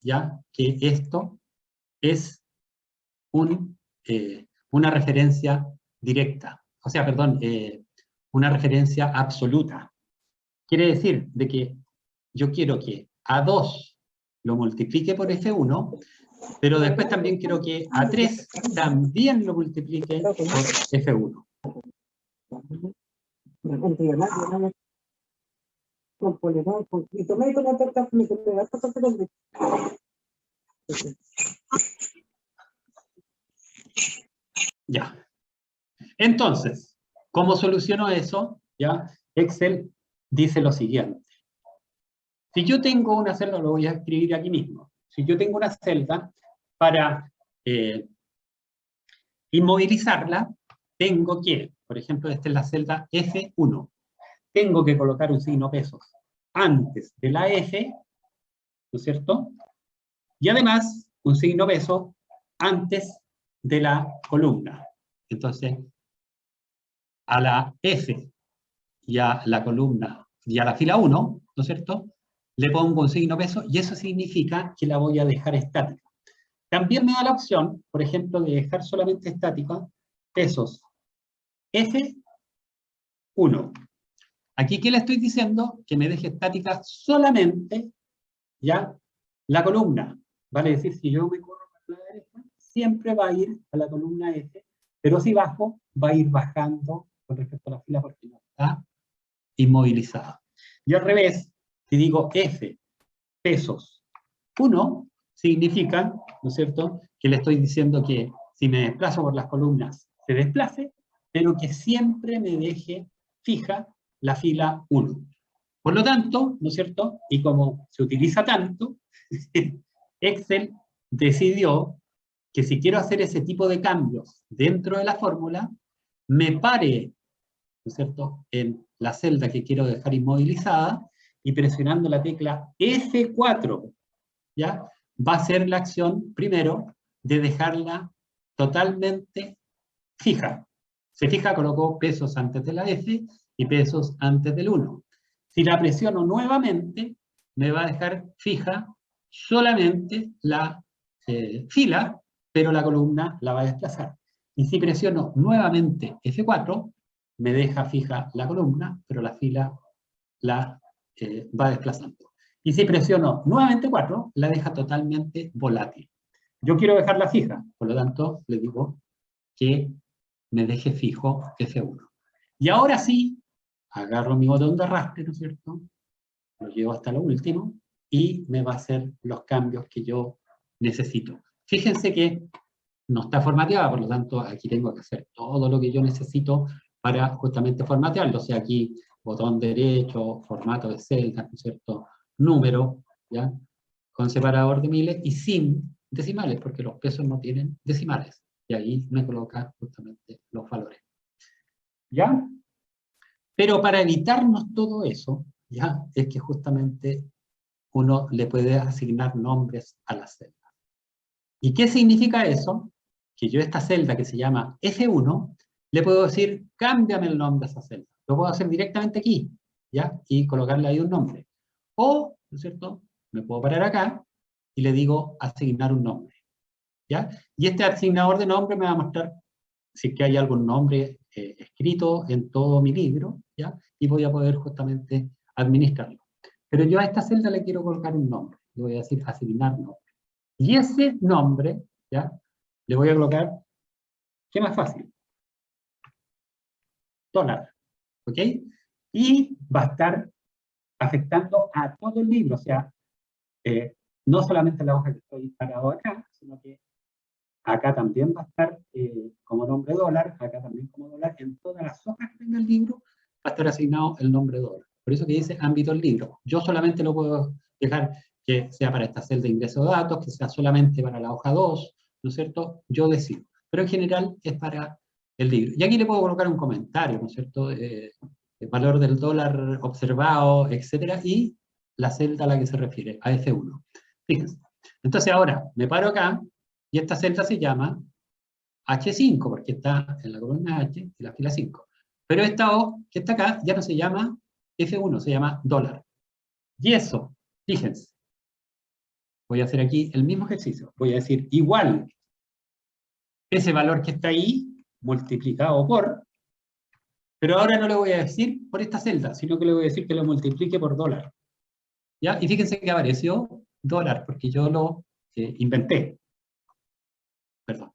¿ya?, que esto es una referencia directa, o sea, perdón, una referencia absoluta. Quiere decir de que yo quiero que A2 lo multiplique por F1, pero después también quiero que A3 también lo multiplique por F1. Ya. Entonces, ¿cómo soluciono eso? ¿Ya? Excel dice lo siguiente. Si yo tengo una celda, lo voy a escribir aquí mismo. Si yo tengo una celda para inmovilizarla, tengo que, por ejemplo, esta es la celda F1. Tengo que colocar un signo pesos antes de la F, ¿no es cierto? Y además, un signo peso antes de la columna. Entonces, a la F y a la columna y a la fila 1, ¿no es cierto?, le pongo un signo peso y eso significa que la voy a dejar estática. También me da la opción, por ejemplo, de dejar solamente estática pesos F1. Aquí, ¿qué le estoy diciendo? Que me deje estática solamente, ¿ya?, la columna. Vale decir, si yo me corro para la derecha, siempre va a ir a la columna F, pero si bajo, va a ir bajando con respecto a la fila porque no está inmovilizada. Y al revés, si digo F pesos 1, significa, ¿no es cierto?, que le estoy diciendo que si me desplazo por las columnas, se desplace, pero que siempre me deje fija la fila 1. Por lo tanto, ¿no es cierto?, y como se utiliza tanto, Excel decidió que si quiero hacer ese tipo de cambios dentro de la fórmula, me pare, ¿no es cierto?, en la celda que quiero dejar inmovilizada y presionando la tecla F4, ¿ya?, va a ser la acción, primero, de dejarla totalmente fija. Se fija, colocó pesos antes de la F y pesos antes del 1. Si la presiono nuevamente, me va a dejar fija solamente la fila, pero la columna la va a desplazar. Y si presiono nuevamente F4, me deja fija la columna, pero la fila la va desplazando. Y si presiono nuevamente 4, la deja totalmente volátil. Yo quiero dejarla fija, por lo tanto, le digo que me deje fijo F1. Y ahora sí, agarro mi botón de arrastre, ¿no es cierto?, lo llevo hasta lo último, y me va a hacer los cambios que yo necesito. Fíjense que no está formateada, por lo tanto, aquí tengo que hacer todo lo que yo necesito para justamente formatearlo. O sea, aquí, botón derecho, formato de celda, ¿no es cierto?, número, ¿ya?, con separador de miles y sin decimales, porque los pesos no tienen decimales. Y ahí me coloca justamente los valores. ¿Ya? Pero para evitarnos todo eso, ¿ya?, es que justamente uno le puede asignar nombres a las celdas. ¿Y qué significa eso? Que yo esta celda que se llama F1, le puedo decir, cámbiame el nombre a esa celda. lo puedo hacer directamente aquí, ¿ya? Y colocarle ahí un nombre. O, ¿no es cierto?, me puedo parar acá y le digo asignar un nombre, ¿ya? Y este asignador de nombre me va a mostrar si es que hay algún nombre escrito en todo mi libro, ¿ya? Y voy a poder justamente administrarlo. Pero yo a esta celda le quiero colocar un nombre. Le voy a decir asignar nombre. Y ese nombre, ¿ya? Le voy a colocar, ¿qué más fácil? Dólar, ¿ok? Y va a estar afectando a todo el libro, o sea, no solamente la hoja que estoy parado acá, sino que acá también va a estar como nombre dólar, acá también como dólar, en todas las hojas que tenga el libro va a estar asignado el nombre dólar. Por eso que dice ámbito del libro. Yo solamente lo puedo dejar que sea para esta celda de ingreso de datos, que sea solamente para la hoja 2, ¿no es cierto? Yo decido. Pero en general es para el libro. Y aquí le puedo colocar un comentario, ¿no es cierto? El valor del dólar observado, etcétera, y la celda a la que se refiere, a F1. Fíjense. Entonces ahora me paro acá, y esta celda se llama H5, porque está en la columna H y la fila 5. Pero esta O, que está acá, ya no se llama F1, se llama dólar. Y eso, fíjense, voy a hacer aquí el mismo ejercicio. Voy a decir igual ese valor que está ahí, multiplicado por, pero ahora no le voy a decir por esta celda, sino que le voy a decir que lo multiplique por dólar. ¿Ya? Y fíjense que apareció dólar, porque yo lo inventé. Perdón.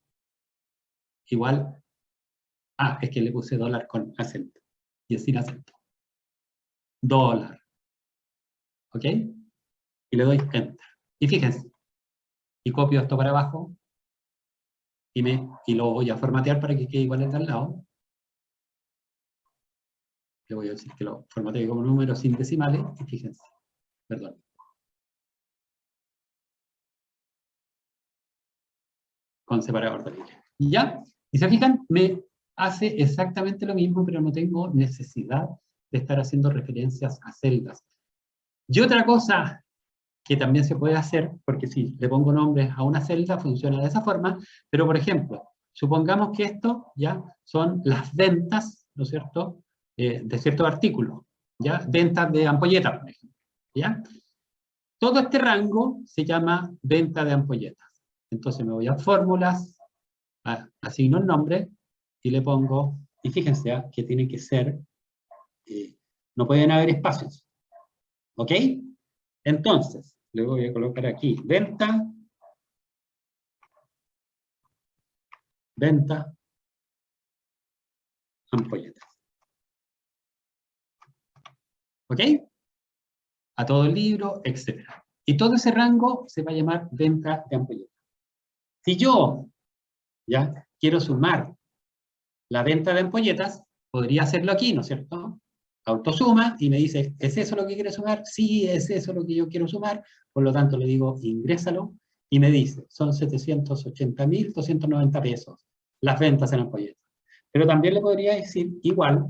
Igual, es que le puse dólar con acento, y sin acento. Dólar. ¿Ok? Y le doy Enter. Y fíjense, y copio esto para abajo, y lo voy a formatear para que quede igual al de al lado. Le voy a decir que lo formatee como números sin decimales, y fíjense, perdón. Con separador de línea. ¿Y ya? Y se fijan, me hace exactamente lo mismo, pero no tengo necesidad de estar haciendo referencias a celdas. Y otra cosa que también se puede hacer, porque si le pongo nombres a una celda, funciona de esa forma, pero por ejemplo, supongamos que esto ya son las ventas, ¿no es cierto?, de ciertos artículos, ¿ya? Ventas de ampolletas, por ejemplo, ¿ya? Todo este rango se llama venta de ampolletas. Entonces me voy a fórmulas, asigno el nombre y le pongo, y fíjense que tiene que ser, no pueden haber espacios, ¿ok? Entonces, le voy a colocar aquí, venta, ampolletas. ¿Ok? A todo el libro, etc. Y todo ese rango se va a llamar venta de ampolletas. Si yo ya quiero sumar la venta de ampolletas, podría hacerlo aquí, ¿no es cierto? Autosuma y me dice, ¿es eso lo que quieres sumar? Sí, es eso lo que yo quiero sumar. Por lo tanto, le digo, ingrésalo. Y me dice, son 780.290 pesos las ventas en ampolletas. Pero también le podría decir, igual,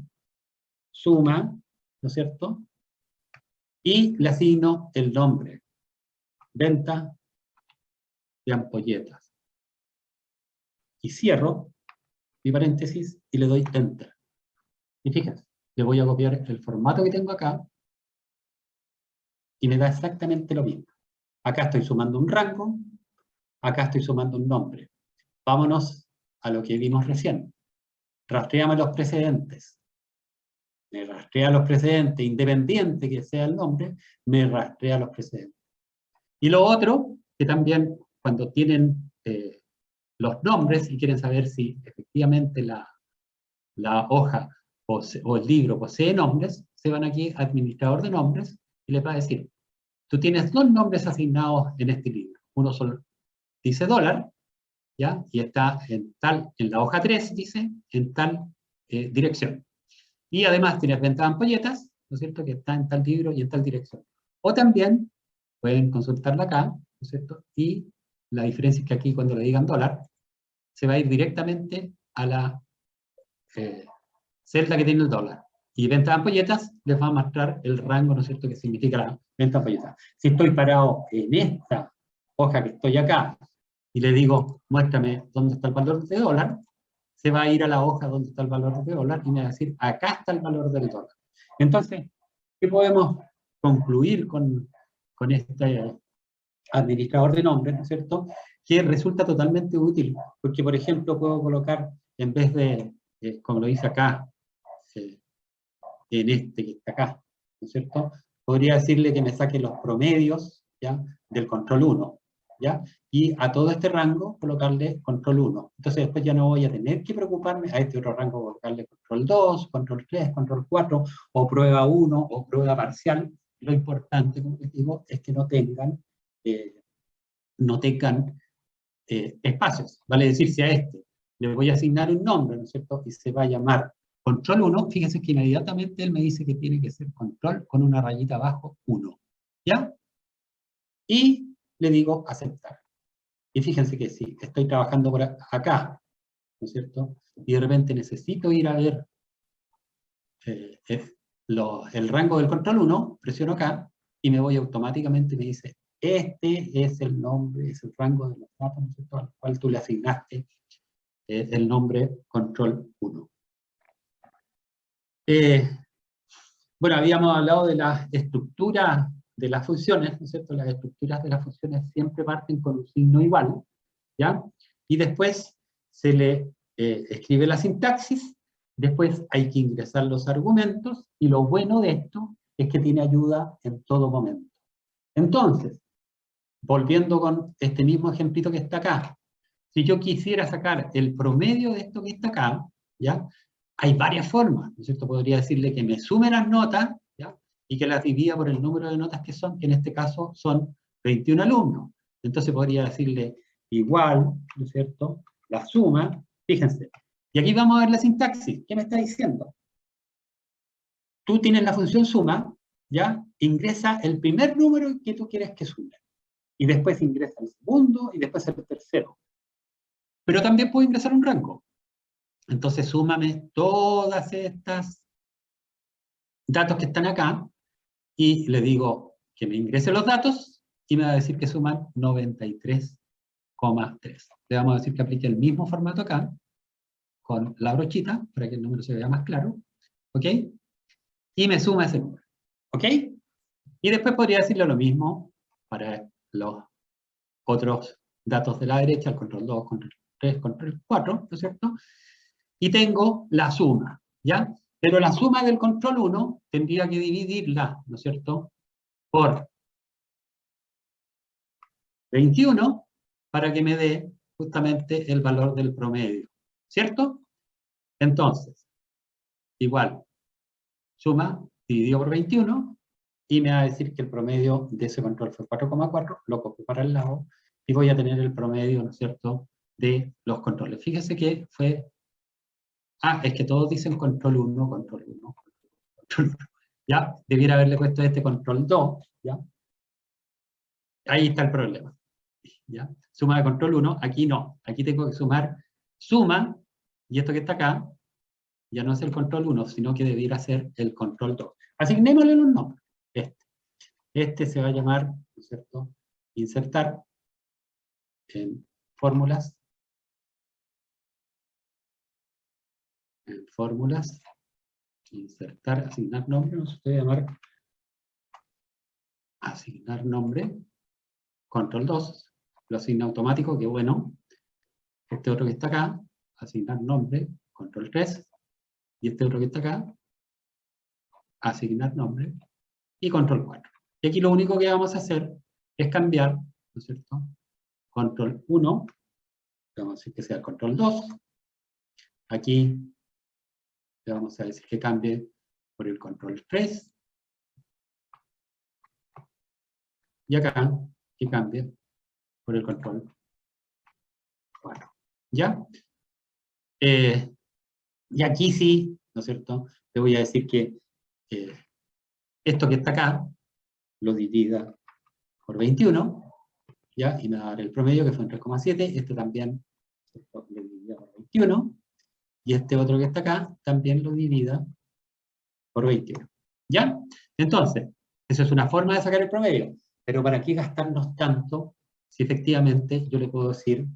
suma, ¿no es cierto? Y le asigno el nombre, venta de ampolletas. Y cierro mi paréntesis y le doy Enter. Y fíjense, le voy a copiar el formato que tengo acá y me da exactamente lo mismo. Acá estoy sumando un rango, acá estoy sumando un nombre. Vámonos a lo que vimos recién. Rastréame los precedentes. Me rastrea los precedentes, independiente que sea el nombre, me rastrea los precedentes. Y lo otro, que también cuando tienen los nombres y quieren saber si efectivamente la hoja o el libro posee nombres, se van aquí a administrador de nombres y les va a decir, tú tienes dos nombres asignados en este libro. Uno solo dice dólar, ¿ya? Y está en la hoja 3 dice, en tal dirección. Y además tienes venta de ampolletas, ¿no es cierto?, que está en tal libro y en tal dirección. O también pueden consultarla acá, ¿no es cierto? Y la diferencia es que aquí cuando le digan dólar, se va a ir directamente a la celda que tiene el dólar. Y venta de ampolletas les va a mostrar el rango, ¿no es cierto?, que significa la venta de ampolletas. Si estoy parado en esta hoja que estoy acá y le digo, muéstrame dónde está el valor de dólar, se va a ir a la hoja donde está el valor de dólar y me va a decir, acá está el valor del dólar. Entonces, ¿qué podemos concluir con este administrador de nombres, ¿no es cierto? Que resulta totalmente útil, porque, por ejemplo, puedo colocar, en vez de, como lo dice acá, en este que está acá, ¿no es cierto? Podría decirle que me saque los promedios, ¿ya? Del control 1, ¿ya? Y a todo este rango colocarle control 1. Entonces después ya no voy a tener que preocuparme a este otro rango colocarle control 2, control 3, control 4, o prueba 1, o prueba parcial. Lo importante, como les digo, es que no tengan espacios. Vale decir, si a este le voy a asignar un nombre, ¿no es cierto? Y se va a llamar control 1, fíjense que inmediatamente él me dice que tiene que ser control con una rayita abajo 1. ¿Ya? Y le digo aceptar. Y fíjense que si estoy trabajando por acá, ¿no es cierto? Y de repente necesito ir a ver el rango del control 1, presiono acá y me voy automáticamente, me dice, este es el nombre, es el rango de los datos, ¿no es cierto?, al cual tú le asignaste el nombre control 1. Bueno, habíamos hablado de las estructuras de las funciones, ¿no es cierto? Las estructuras de las funciones siempre parten con un signo igual, ¿ya? Y después se le escribe la sintaxis, después hay que ingresar los argumentos, y lo bueno de esto es que tiene ayuda en todo momento. Entonces, volviendo con este mismo ejemplito que está acá, si yo quisiera sacar el promedio de esto que está acá, ¿ya? Hay varias formas, ¿no es cierto? Podría decirle que me sume las notas, ¿ya? Y que las divida por el número de notas que son, que en este caso son 21 alumnos. Entonces podría decirle igual, ¿no es cierto?, la suma, fíjense. Y aquí vamos a ver la sintaxis. ¿Qué me está diciendo? Tú tienes la función suma, ¿ya? Ingresa el primer número que tú quieres que sume. Y después ingresa el segundo, y después el tercero. Pero también puedo ingresar un rango. Entonces súmame todas estas datos que están acá, y le digo que me ingrese los datos, y me va a decir que suman 93,3. Le vamos a decir que aplique el mismo formato acá, con la brochita, para que el número se vea más claro, ¿ok? Y me suma ese número, ¿ok? Y después podría decirle lo mismo para los otros datos de la derecha, el control 2, control 3, control 4, ¿no es cierto? Y tengo la suma, ¿ya? Pero la suma del control 1 tendría que dividirla, ¿no es cierto?, por 21 para que me dé justamente el valor del promedio, ¿cierto? Entonces, igual, suma dividido por 21, y me va a decir que el promedio de ese control fue 4,4, lo copio para el lado, y voy a tener el promedio, ¿no es cierto?, de los controles. Fíjese que fue... es que todos dicen control 1, control 1, control 1. ¿Ya? Debiera haberle puesto este control 2, ¿ya? Ahí está el problema, ¿ya? Suma de control 1, aquí no. Aquí tengo que sumar suma, y esto que está acá, ya no es el control 1, sino que debiera ser el control 2. Asignémosle los nombres. Este se va a llamar, ¿no es cierto?, insertar en fórmulas. En fórmulas, insertar, asignar nombre, no se puede llamar asignar nombre, control 2, lo asigna automático, que bueno. Este otro que está acá, asignar nombre, control 3, y este otro que está acá, asignar nombre, y control 4. Y aquí lo único que vamos a hacer es cambiar, ¿no es cierto?, control 1, vamos a decir que sea el control 2, aquí le vamos a decir que cambie por el control 3, y acá que cambie por el control 4. ¿Ya? Y aquí sí, ¿no es cierto?, le voy a decir que esto que está acá lo divida por 21, ¿ya? Y me va a dar el promedio, que fue en 3,7. Este también lo divida por 21. Y este otro que está acá también lo divida por 21. ¿Ya? Entonces, eso es una forma de sacar el promedio. Pero ¿para qué gastarnos tanto si efectivamente yo le puedo decir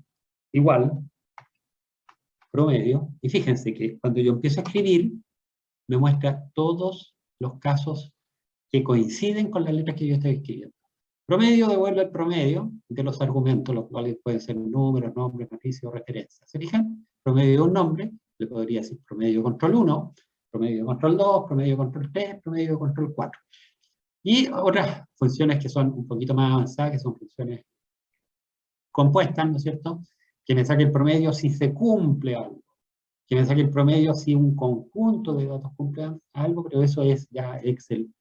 igual promedio, y fíjense que cuando yo empiezo a escribir, me muestra todos los casos que coinciden con las letras que yo estoy escribiendo. Promedio devuelve el promedio de los argumentos, los cuales pueden ser números, nombres, noticias o referencias. ¿Se fijan? Promedio de un nombre, le podría decir promedio control 1, promedio control 2, promedio control 3, promedio control 4. Y otras funciones que son un poquito más avanzadas, que son funciones compuestas, ¿no es cierto? Que me saque el promedio si se cumple algo. Que me saque el promedio si un conjunto de datos cumple algo, pero eso es ya Excel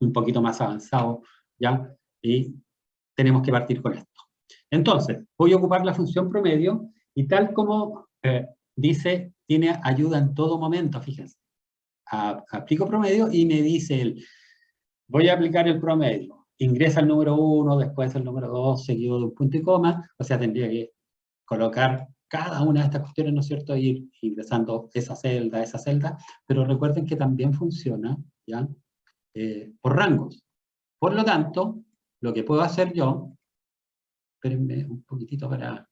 un poquito más avanzado, ¿ya? Y tenemos que partir con esto. Entonces, voy a ocupar la función promedio, y tal como dice, tiene ayuda en todo momento, fíjense. Aplico promedio y me dice él, voy a aplicar el promedio. Ingresa el número 1, después el número 2, seguido de un punto y coma, o sea, tendría que colocar cada una de estas cuestiones, ¿no es cierto?, ir ingresando esa celda, pero recuerden que también funciona, ¿ya?, por rangos. Por lo tanto, lo que puedo hacer yo, espérenme un poquitito para...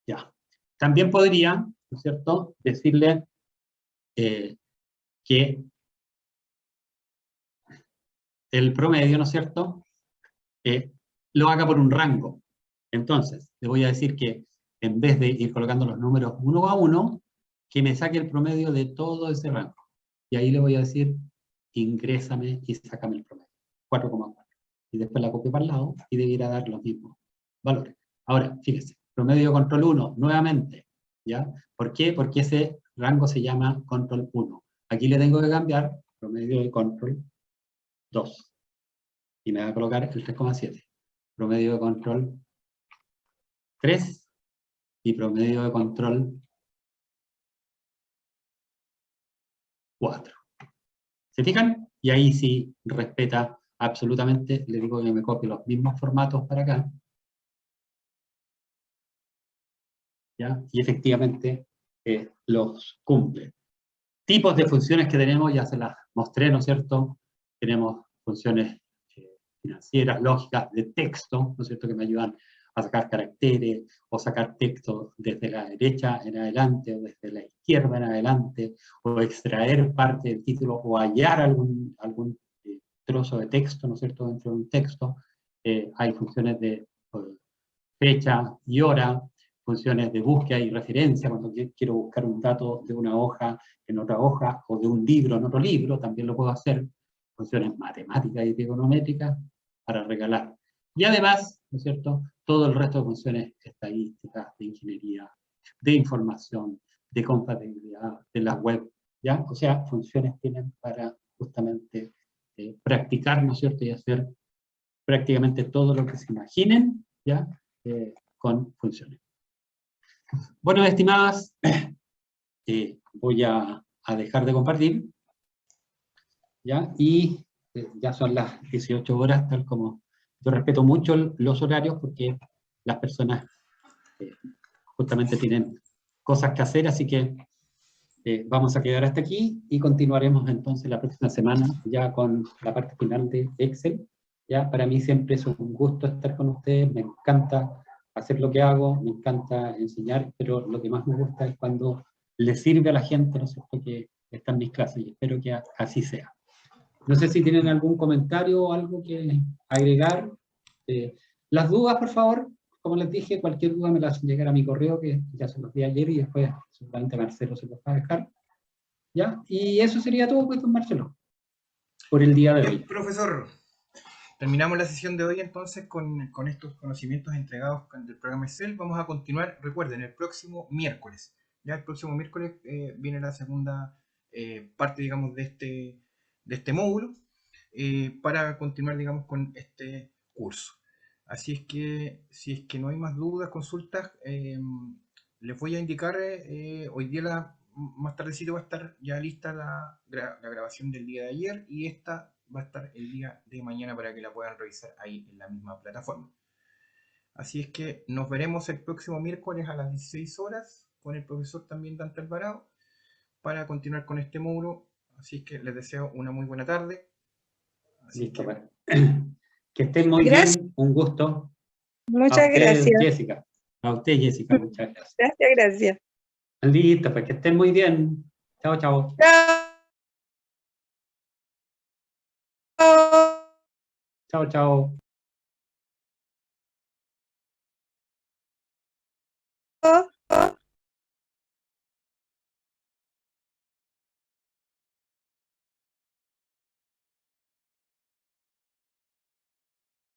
Ya. También podría, ¿no es cierto?, decirle que el promedio, ¿no es cierto?, lo haga por un rango. Entonces, le voy a decir que en vez de ir colocando los números uno a uno, que me saque el promedio de todo ese rango. Y ahí le voy a decir, ingrésame y sácame el promedio, 4,4. Y después la copio para el lado y debiera dar los mismos valores. Ahora, fíjense, promedio de control 1, nuevamente, ¿ya? ¿Por qué? Porque ese rango se llama control 1. Aquí le tengo que cambiar promedio de control 2. Y me va a colocar el 3,7. Promedio de control 3 y promedio de control 4. ¿Se fijan? Y ahí sí respeta absolutamente, le digo que me copie los mismos formatos para acá, ¿ya? Y efectivamente los cumple. Tipos de funciones que tenemos, ya se las mostré, ¿no es cierto? Tenemos funciones financieras, lógicas, de texto, ¿no es cierto?, que me ayudan a sacar caracteres o sacar texto desde la derecha en adelante o desde la izquierda en adelante, o extraer parte del título o hallar algún trozo de texto, ¿no es cierto?, dentro de un texto. Hay funciones de fecha y hora, funciones de búsqueda y referencia, cuando quiero buscar un dato de una hoja en otra hoja, o de un libro en otro libro, también lo puedo hacer. Funciones matemáticas y trigonométricas para regalar. Y además, ¿no es cierto?, todo el resto de funciones estadísticas, de ingeniería, de información, de compatibilidad, de la web, ¿ya? O sea, funciones tienen para justamente practicar, ¿no es cierto?, y hacer prácticamente todo lo que se imaginen, ¿ya?, con funciones. Bueno, estimadas, voy a dejar de compartir, ¿ya? Y ya son las 18 horas, tal como yo respeto mucho los horarios, porque las personas justamente tienen cosas que hacer, así que vamos a quedar hasta aquí y continuaremos entonces la próxima semana ya con la parte final de Excel. Ya, para mí siempre es un gusto estar con ustedes, me encanta hacer lo que hago, me encanta enseñar, pero lo que más me gusta es cuando le sirve a la gente, ¿no es cierto?, que está en mis clases, y espero que así sea. No sé si tienen algún comentario o algo que agregar. Las dudas, por favor, como les dije, cualquier duda me las hacen llegar a mi correo, que ya se los di ayer, y después seguramente Marcelo se los va a dejar. ¿Ya? Y eso sería todo, pues, don Marcelo, por el día de hoy. Profesor, terminamos la sesión de hoy entonces con estos conocimientos entregados del programa Excel. Vamos a continuar, recuerden, el próximo miércoles. Ya el próximo miércoles viene la segunda parte, digamos, de este módulo, para continuar, digamos, con este curso. Así es que, si es que no hay más dudas, consultas, les voy a indicar, hoy día más tardecito va a estar ya lista la grabación del día de ayer, y esta va a estar el día de mañana para que la puedan revisar ahí en la misma plataforma. Así es que nos veremos el próximo miércoles a las 16 horas con el profesor también Dante Alvarado para continuar con este módulo. Así es que les deseo una muy buena tarde. Así Listo, que, bueno. Que estén muy Gracias, bien, un gusto. A muchas ustedes, gracias. Jessica. A usted, Jessica, muchas gracias. Gracias, gracias. Listo, pues que estén muy bien. Chao, chao. Chao, chao. Chao.